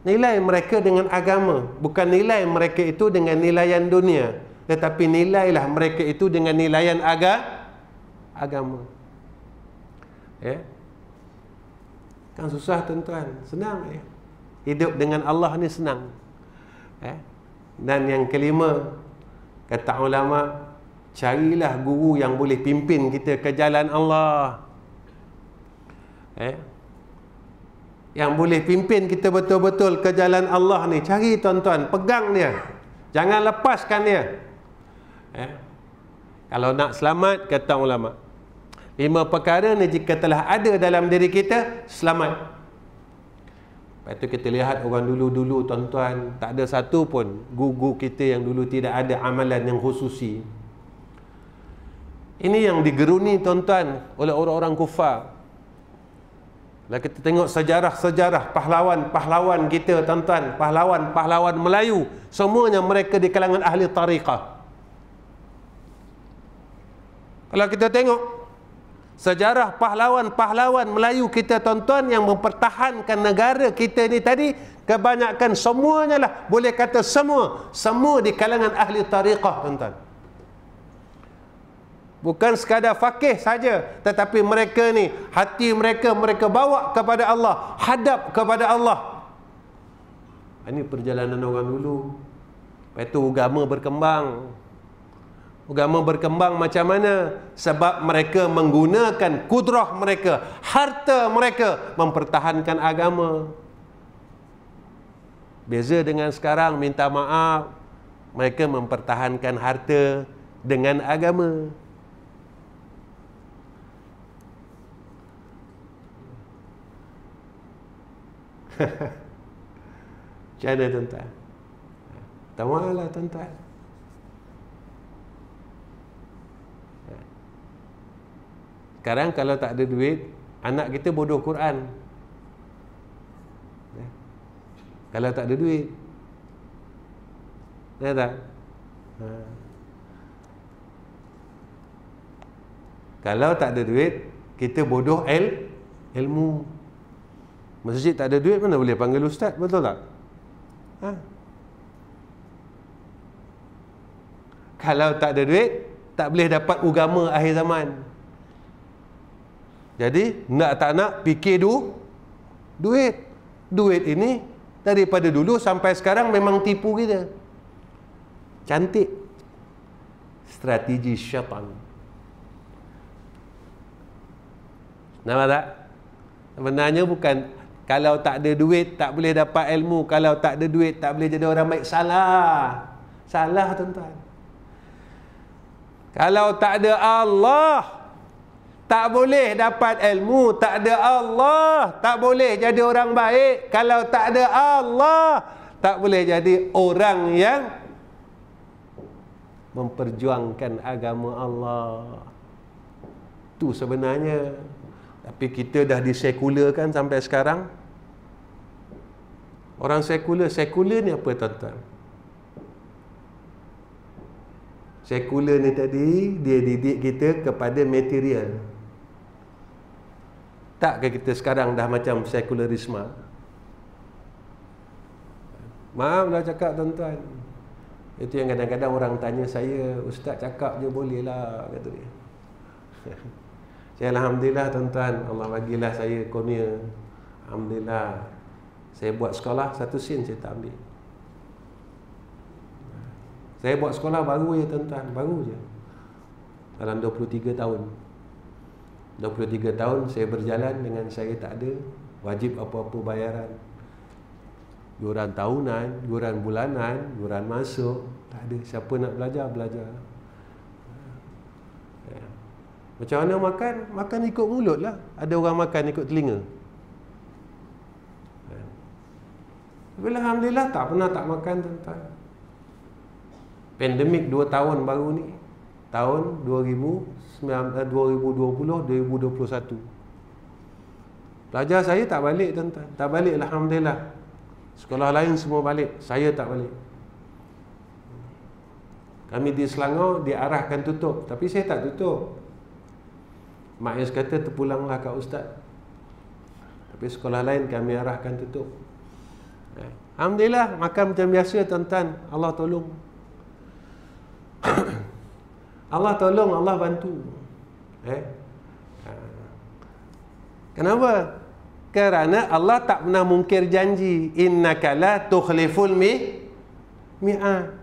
Nilai mereka dengan agama. Bukan nilai mereka itu dengan nilaian dunia. Tetapi nilailah mereka itu dengan nilaian agama. Ya. Kan susah tuan-tuan. Senang ya. Hidup dengan Allah ni senang. Ya. Dan yang kelima, kata ulama, carilah guru yang boleh pimpin kita ke jalan Allah. Yang boleh pimpin kita betul-betul ke jalan Allah ni. Cari tuan-tuan, pegang dia. Jangan lepaskan dia. Kalau nak selamat, kata ulama, 5 perkara ni jika telah ada dalam diri kita, selamat. Lepas tu kita lihat orang dulu-dulu tuan-tuan, tak ada satu pun guru kita yang dulu tidak ada amalan yang khususi. Ini yang digeruni tuan-tuan oleh orang-orang kufar. Kalau kita tengok sejarah-sejarah pahlawan-pahlawan kita tuan-tuan, pahlawan-pahlawan Melayu, semuanya mereka di kalangan ahli tariqah. Kalau kita tengok sejarah pahlawan-pahlawan Melayu kita tuan-tuan yang mempertahankan negara kita ni tadi, kebanyakan semuanya lah, boleh kata semua di kalangan ahli tariqah tuan-tuan. Bukan sekadar fakih saja, tetapi mereka ni hati mereka bawa kepada Allah, hadap kepada Allah. Ini perjalanan orang dulu. Lepas tu agama berkembang. Agama berkembang macam mana? Sebab mereka menggunakan kudrah mereka, harta mereka mempertahankan agama. Beza dengan sekarang, minta maaf, mereka mempertahankan harta dengan agama. Macam mana tuan-tuan? Tawalah tuan-tuan. Sekarang kalau tak ada duit, anak kita bodoh Quran. Kalau tak ada duit. Ya tak? Kalau tak ada duit, kita bodoh ilmu. Masjid tak ada duit, mana boleh panggil ustaz, betul tak? Kalau tak ada duit, tak boleh dapat agama akhir zaman. Jadi nak tak nak fikir duit. Duit ini daripada dulu sampai sekarang memang tipu kita. Cantik. Strategi syaitan. Nampak tak? Sebenarnya bukan kalau tak ada duit tak boleh dapat ilmu, kalau tak ada duit tak boleh jadi orang baik. Salah tuan-tuan. Kalau tak ada Allah tak boleh dapat ilmu, tak ada Allah tak boleh jadi orang baik. Kalau tak ada Allah tak boleh jadi orang yang memperjuangkan agama Allah. Itu sebenarnya. Tapi kita dah disekularkan sampai sekarang. Orang sekular ni apa tuan-tuan? Sekular ni tadi dia didik kita kepada material. Takkah kita sekarang dah macam sekularisme? Maaflah cakap tuan-tuan. Itu yang kadang-kadang orang tanya saya, ustaz cakap je boleh lah, kata dia. Saya alhamdulillah tuan-tuan, Allah bagilah saya kurnia. Alhamdulillah. Saya buat sekolah 1 sen saya tak ambil. Saya buat sekolah baru je tuan-tuan, baru je. Dalam 23 tahun. 23 tahun saya berjalan dengan saya tak ada wajib apa-apa bayaran. Yuran tahunan, yuran bulanan, yuran masuk, tak ada. Siapa nak belajar, belajar. Macam mana makan? Makan ikut mulut lah. Ada orang makan ikut telinga. Tapi alhamdulillah tak pernah tak makan tuan-tuan. Pandemik 2 tahun baru ni, tahun 2020-2021. Pelajar saya tak balik tuan-tuan. Tak balik alhamdulillah. Sekolah lain semua balik, saya tak balik. Kami di Selangor diarahkan tutup, tapi saya tak tutup. Mak Yus kata terpulanglah kat ustaz. Tapi sekolah lain kami arahkan tutup. Alhamdulillah makan macam biasa tuan-tuan. Allah tolong. Allah tolong, Allah bantu. Kenapa? Kerana Allah tak pernah mungkir janji. Innaka la tukhliful mi'ad.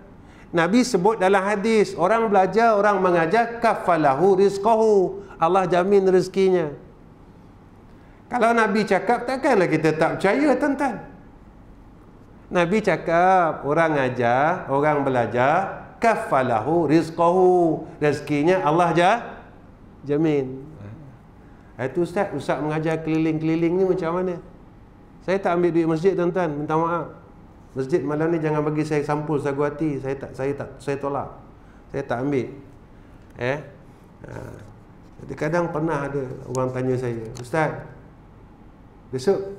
Nabi sebut dalam hadis, orang belajar, orang mengajar, kafalahu rizqahu. Allah jamin rezekinya. Kalau Nabi cakap, takkanlah kita tak percaya tuan-tuan. Nabi cakap, orang ajar, orang belajar, kafalahu rizqahu. Rezekinya Allah jamin. Itu ustaz mengajar keliling-keliling ni macam mana? Saya tak ambil duit masjid tuan-tuan, minta maaf. Masjid malam ni jangan bagi saya sampul sagu hati, saya tolak. Saya tak ambil. Jadi kadang pernah ada orang tanya saya, ustaz, besok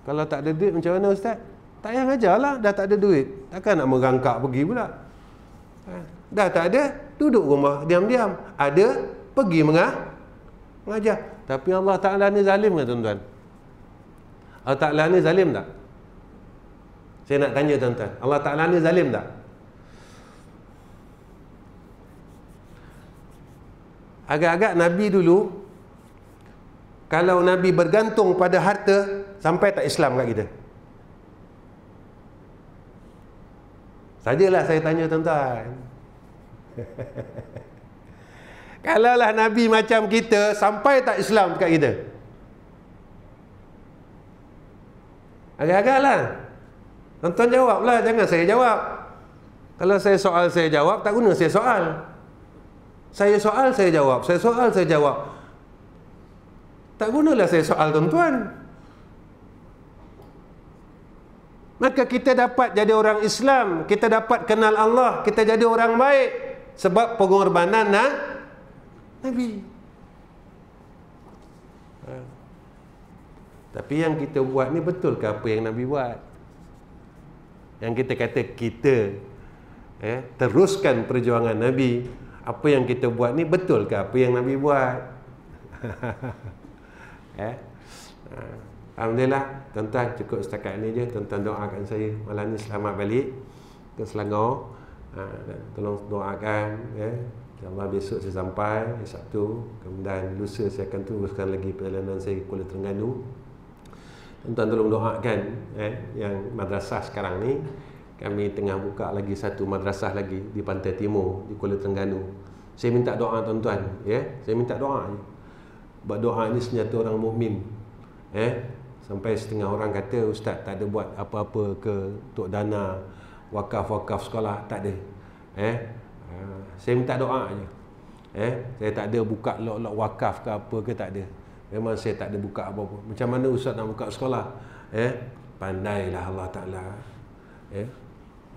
kalau tak ada duit macam mana ustaz? Tak payah ajarlah, dah tak ada duit. Takkan nak merangkak pergi pula. Dah tak ada, duduk rumah diam-diam. Ada, pergi mengajar. Tapi Allah Ta'ala ni zalim ke tuan-tuan? Allah Ta'ala ni zalim tak? Saya nak tanya tuan-tuan, Allah Ta'ala ni zalim tak? Agak-agak Nabi dulu, kalau Nabi bergantung pada harta, sampai tak Islam kat kita? Sajalah saya tanya tuan-tuan. Kalaulah Nabi macam kita, sampai tak Islam kat kita? Agak-agaklah. Tuan-tuan jawablah, jangan saya jawab. Kalau saya soal, saya jawab, tak guna saya soal. Saya soal, saya jawab. Saya soal, saya jawab. Tak gunalah saya soal tuan-tuan. Maka kita dapat jadi orang Islam, kita dapat kenal Allah, kita jadi orang baik sebab pengorbanan Nabi. Tapi yang kita buat ni betul ke apa yang Nabi buat? Yang kita kata kita teruskan perjuangan Nabi. Apa yang kita buat ni betul ke apa yang Nabi buat? Alhamdulillah, tuan-tuan, cukup setakat ini je. Tuan-tuan doakan saya malam ni selamat balik ke Selangor. Tolong doakan, InsyaAllah besok saya sampai, Sabtu, kemudian lusa saya akan teruskan lagi perjalanan saya ke Kuala Terengganu. Tuan-tuan tolong doakan, yang madrasah sekarang ni, kami tengah buka lagi satu madrasah lagi di Pantai Timur, di Kuala Terengganu. Saya minta doa tuan-tuan, saya minta doa. Sebab doa ni senjata orang mukmin. Sampai setengah orang kata, ustaz tak ada buat apa-apa ke untuk dana wakaf-wakaf sekolah, tak ada. Saya minta doa je. Saya tak ada buka lok-lok wakaf ke apa ke, tak ada. Memang saya tak ada buka apa-apa. Macam mana ustaz nak buka sekolah? Pandailah Allah Ta'ala.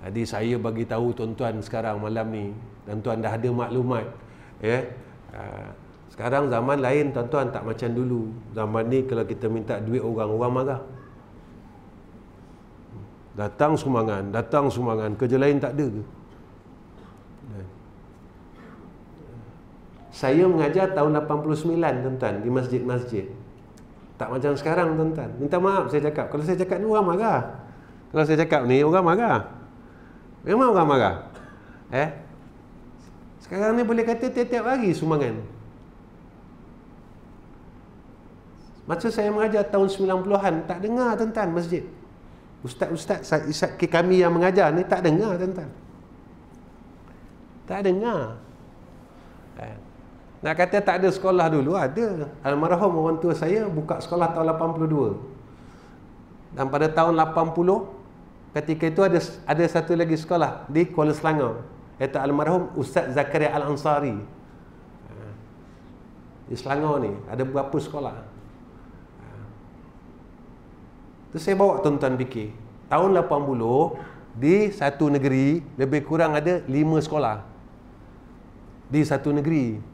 Jadi saya bagi tahu tuan-tuan sekarang malam ni, tuan-tuan dah ada maklumat. Sekarang zaman lain tuan-tuan, tak macam dulu. Zaman ni kalau kita minta duit orang marah. Datang sumbangan, kerja lain tak ada ke? Saya mengajar tahun 89 tuan-tuan, di masjid-masjid. Tak macam sekarang tuan-tuan. Minta maaf saya cakap. Kalau saya cakap ni orang marah. Kalau saya cakap ni orang marah. Memang orang marah. Sekarang ni boleh kata tiap-tiap hari sumbangan. Masa saya mengajar tahun 90-an, tak dengar tuan-tuan masjid. Ustaz-ustaz kami yang mengajar ni tak dengar tuan-tuan. Tak dengar. Nak kata tak ada sekolah dulu, ada. Almarhum orang tua saya buka sekolah tahun 82. Dan pada tahun 80, ketika itu ada satu lagi sekolah di Kuala Selangor, iaitu almarhum Ustaz Zakaria Al-Ansari. Di Selangor ni ada beberapa sekolah. Tu saya bawa tuan-tuan fikir. Tahun 80 di satu negeri lebih kurang ada 5 sekolah. Di satu negeri.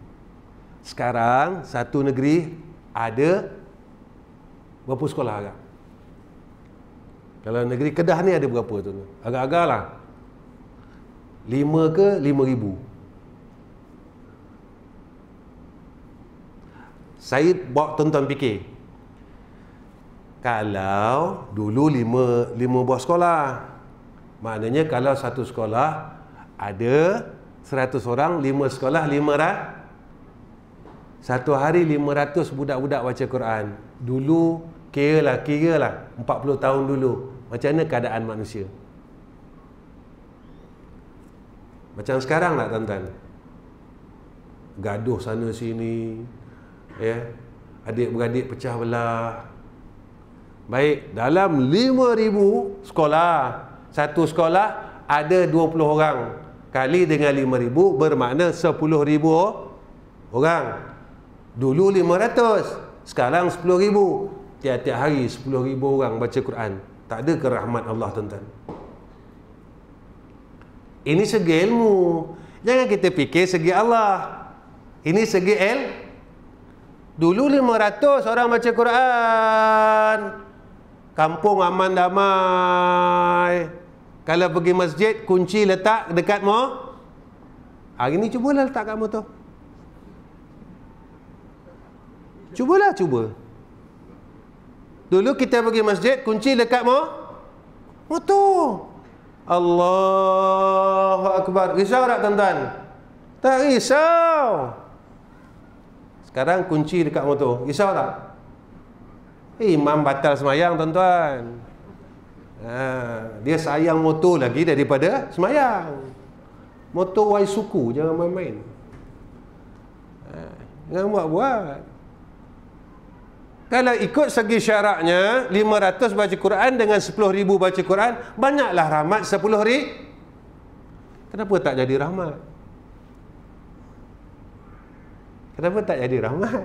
Sekarang satu negeri ada berapa sekolah agak? Kalau negeri Kedah ni ada berapa tu? Agak-agak lah 5 ke 5,000. Saya bawa tuan-tuan fikir, kalau dulu 5 buah sekolah, maknanya kalau satu sekolah ada 100 orang, 5 sekolah 500. Satu hari 500 budak-budak baca Quran. Dulu kira lah 40 tahun dulu. Macam mana keadaan manusia? Macam sekarang tak tuan-tuan? Gaduh sana sini, adik-beradik pecah belah. Baik, dalam 5,000 sekolah, satu sekolah ada 20 orang. Kali dengan 5,000 bermakna 10,000 orang. Dulu 500, sekarang 10,000. Tiap-tiap hari 10,000 orang baca Quran. Tak ada ke rahmat Allah tuan-tuan? Ini segi ilmu. Jangan kita fikir segi Allah. Ini segi Dulu 500 orang baca Quran. Kampung aman damai. Kalau pergi masjid, kunci letak dekat Hari ni cubalah letak kat motor. Cuba. Dulu kita pergi masjid, kunci dekat motor. Allahu Akbar. Risau tak tuan-tuan? Tak risau. Sekarang kunci dekat motor. Risau tak? Imam batal semayang tuan-tuan. Dia sayang motor lagi daripada semayang. Motor wai suku, jangan main-main. Jangan buat-buat. Kalau ikut segi syaraknya 500 baca Quran dengan 10,000 baca Quran, banyaklah rahmat 10,000. Kenapa tak jadi rahmat? Kenapa tak jadi rahmat?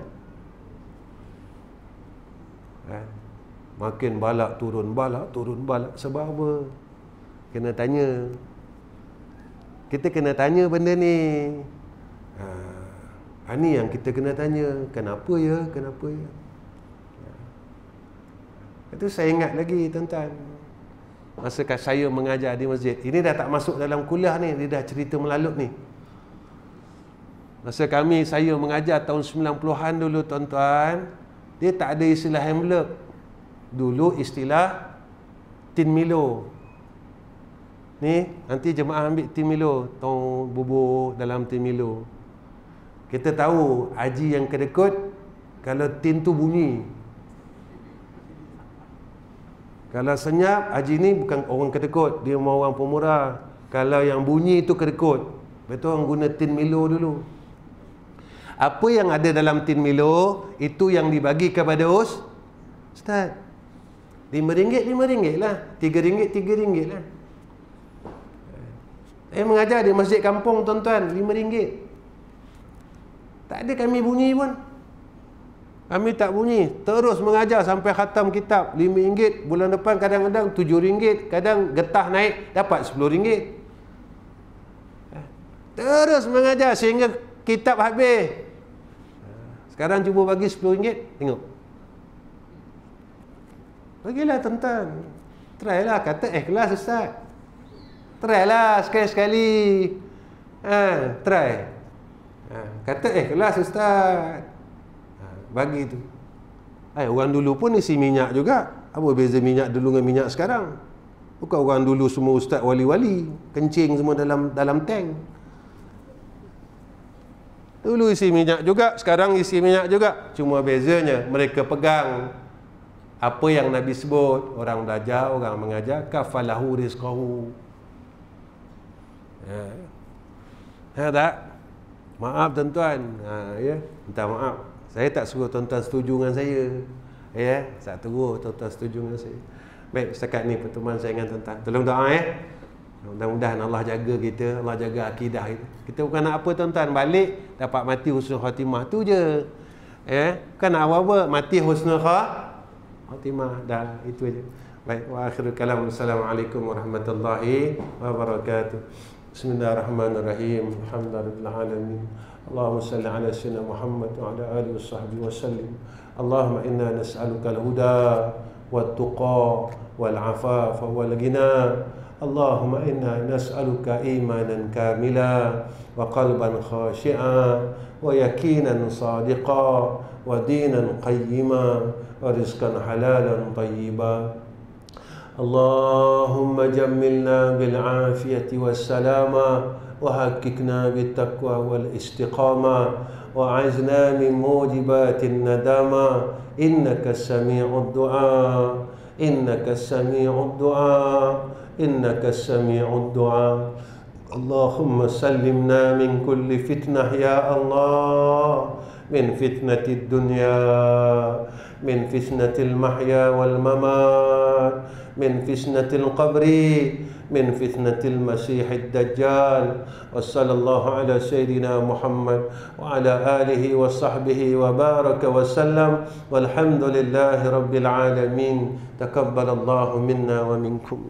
Makin balak turun balak. Sebab apa? Kena tanya. Kita kena tanya benda ni. Ini yang kita kena tanya. Kenapa ya? Itu saya ingat lagi tuan-tuan. Masa saya mengajar di masjid. Ini dah tak masuk dalam kuliah ni, dia dah cerita melalut ni. Masa saya mengajar tahun 90-an dulu tuan-tuan, dia tak ada istilah envelope. Dulu istilah tin Milo. Ni nanti jemaah ambil tin Milo, tong bubur dalam tin Milo. Kita tahu haji yang kedekut kalau tin tu bunyi. Kalau senyap, haji ni bukan orang kedekut, dia mau orang pemurah. Kalau yang bunyi tu kedekut. Betul, orang guna tin Milo dulu. Apa yang ada dalam tin Milo, itu yang dibagi kepada Ustaz. RM5, RM5 lah. RM3, RM3 lah. Saya mengajar di masjid kampung tuan-tuan, RM5. Tak ada kami bunyi pun. Kami tak bunyi. Terus mengajar sampai khatam kitab. RM5. Bulan depan kadang-kadang RM7. Kadang getah naik dapat RM10. Terus mengajar sehingga kitab habis. Sekarang cuba bagi RM10. Tengok. Bagilah tuan-tuan. Try lah. Kata ikhlas Ustaz. Try lah sekali-sekali. Try. Kata ikhlas Ustaz. Bagi tu. Orang dulu pun isi minyak juga. Apa beza minyak dulu dengan minyak sekarang? Bukan orang dulu semua ustaz wali-wali, kencing semua dalam tank. Dulu isi minyak juga, sekarang isi minyak juga. Cuma bezanya mereka pegang apa yang Nabi sebut, orang belajar, orang mengajar, kafalahu rizqahu. Tak? Maaf tuan-tuan. Ya, minta maaf. Saya tak suruh tuan-tuan setuju dengan saya. Ya, tak suruh tuan-tuan setuju dengan saya. Baik, setakat ni pertemuan saya dengan tuan-tuan. Tolong doa ya. Mudah-mudahan Allah jaga kita, Allah jaga akidah kita. Kita bukan nak apa tuan-tuan, balik dapat mati husnul khatimah tu je. Ya, bukan nak apa-apa, mati husnul khatimah. Dah, itu aja. Baik, wa akhirul kalam. Assalamualaikum warahmatullahi wabarakatuh. Bismillahirrahmanirrahim. Alhamdulillah alamin. Allahumma salli ala sayyidina Muhammad wa ala alihi washabbihi wasallim. Allahumma inna nas'aluka al-huda wat-tuqa wal-'afafa wal-ghina. Allahumma inna nas'aluka imanan kamila wa qalban khashi'a wa yaqinan sadiqa wa dinan qayyima wa rizqan halalan tayyiba. Allahumma jammilna bil afiyati was salama wa haqqikna bit taqwa wal istiqamah wa a'izna min mujibatin nadama innaka sami'ud du'a innaka sami'ud du'a innaka sami'ud du'a. Allahumma sallimna min kulli fitnah ya Allah, min fitnatid dunya, min fitnatil mahya wal mamat, min fitnatil qabri, min fitnatil masiihid dajjal. Wa sallallahu ala sayyidina Muhammad wa ala alihi wa sahbihi wa baraka wa sallam. Walhamdulillahi rabbil alamin. Taqabbalallahu minna wa minkum.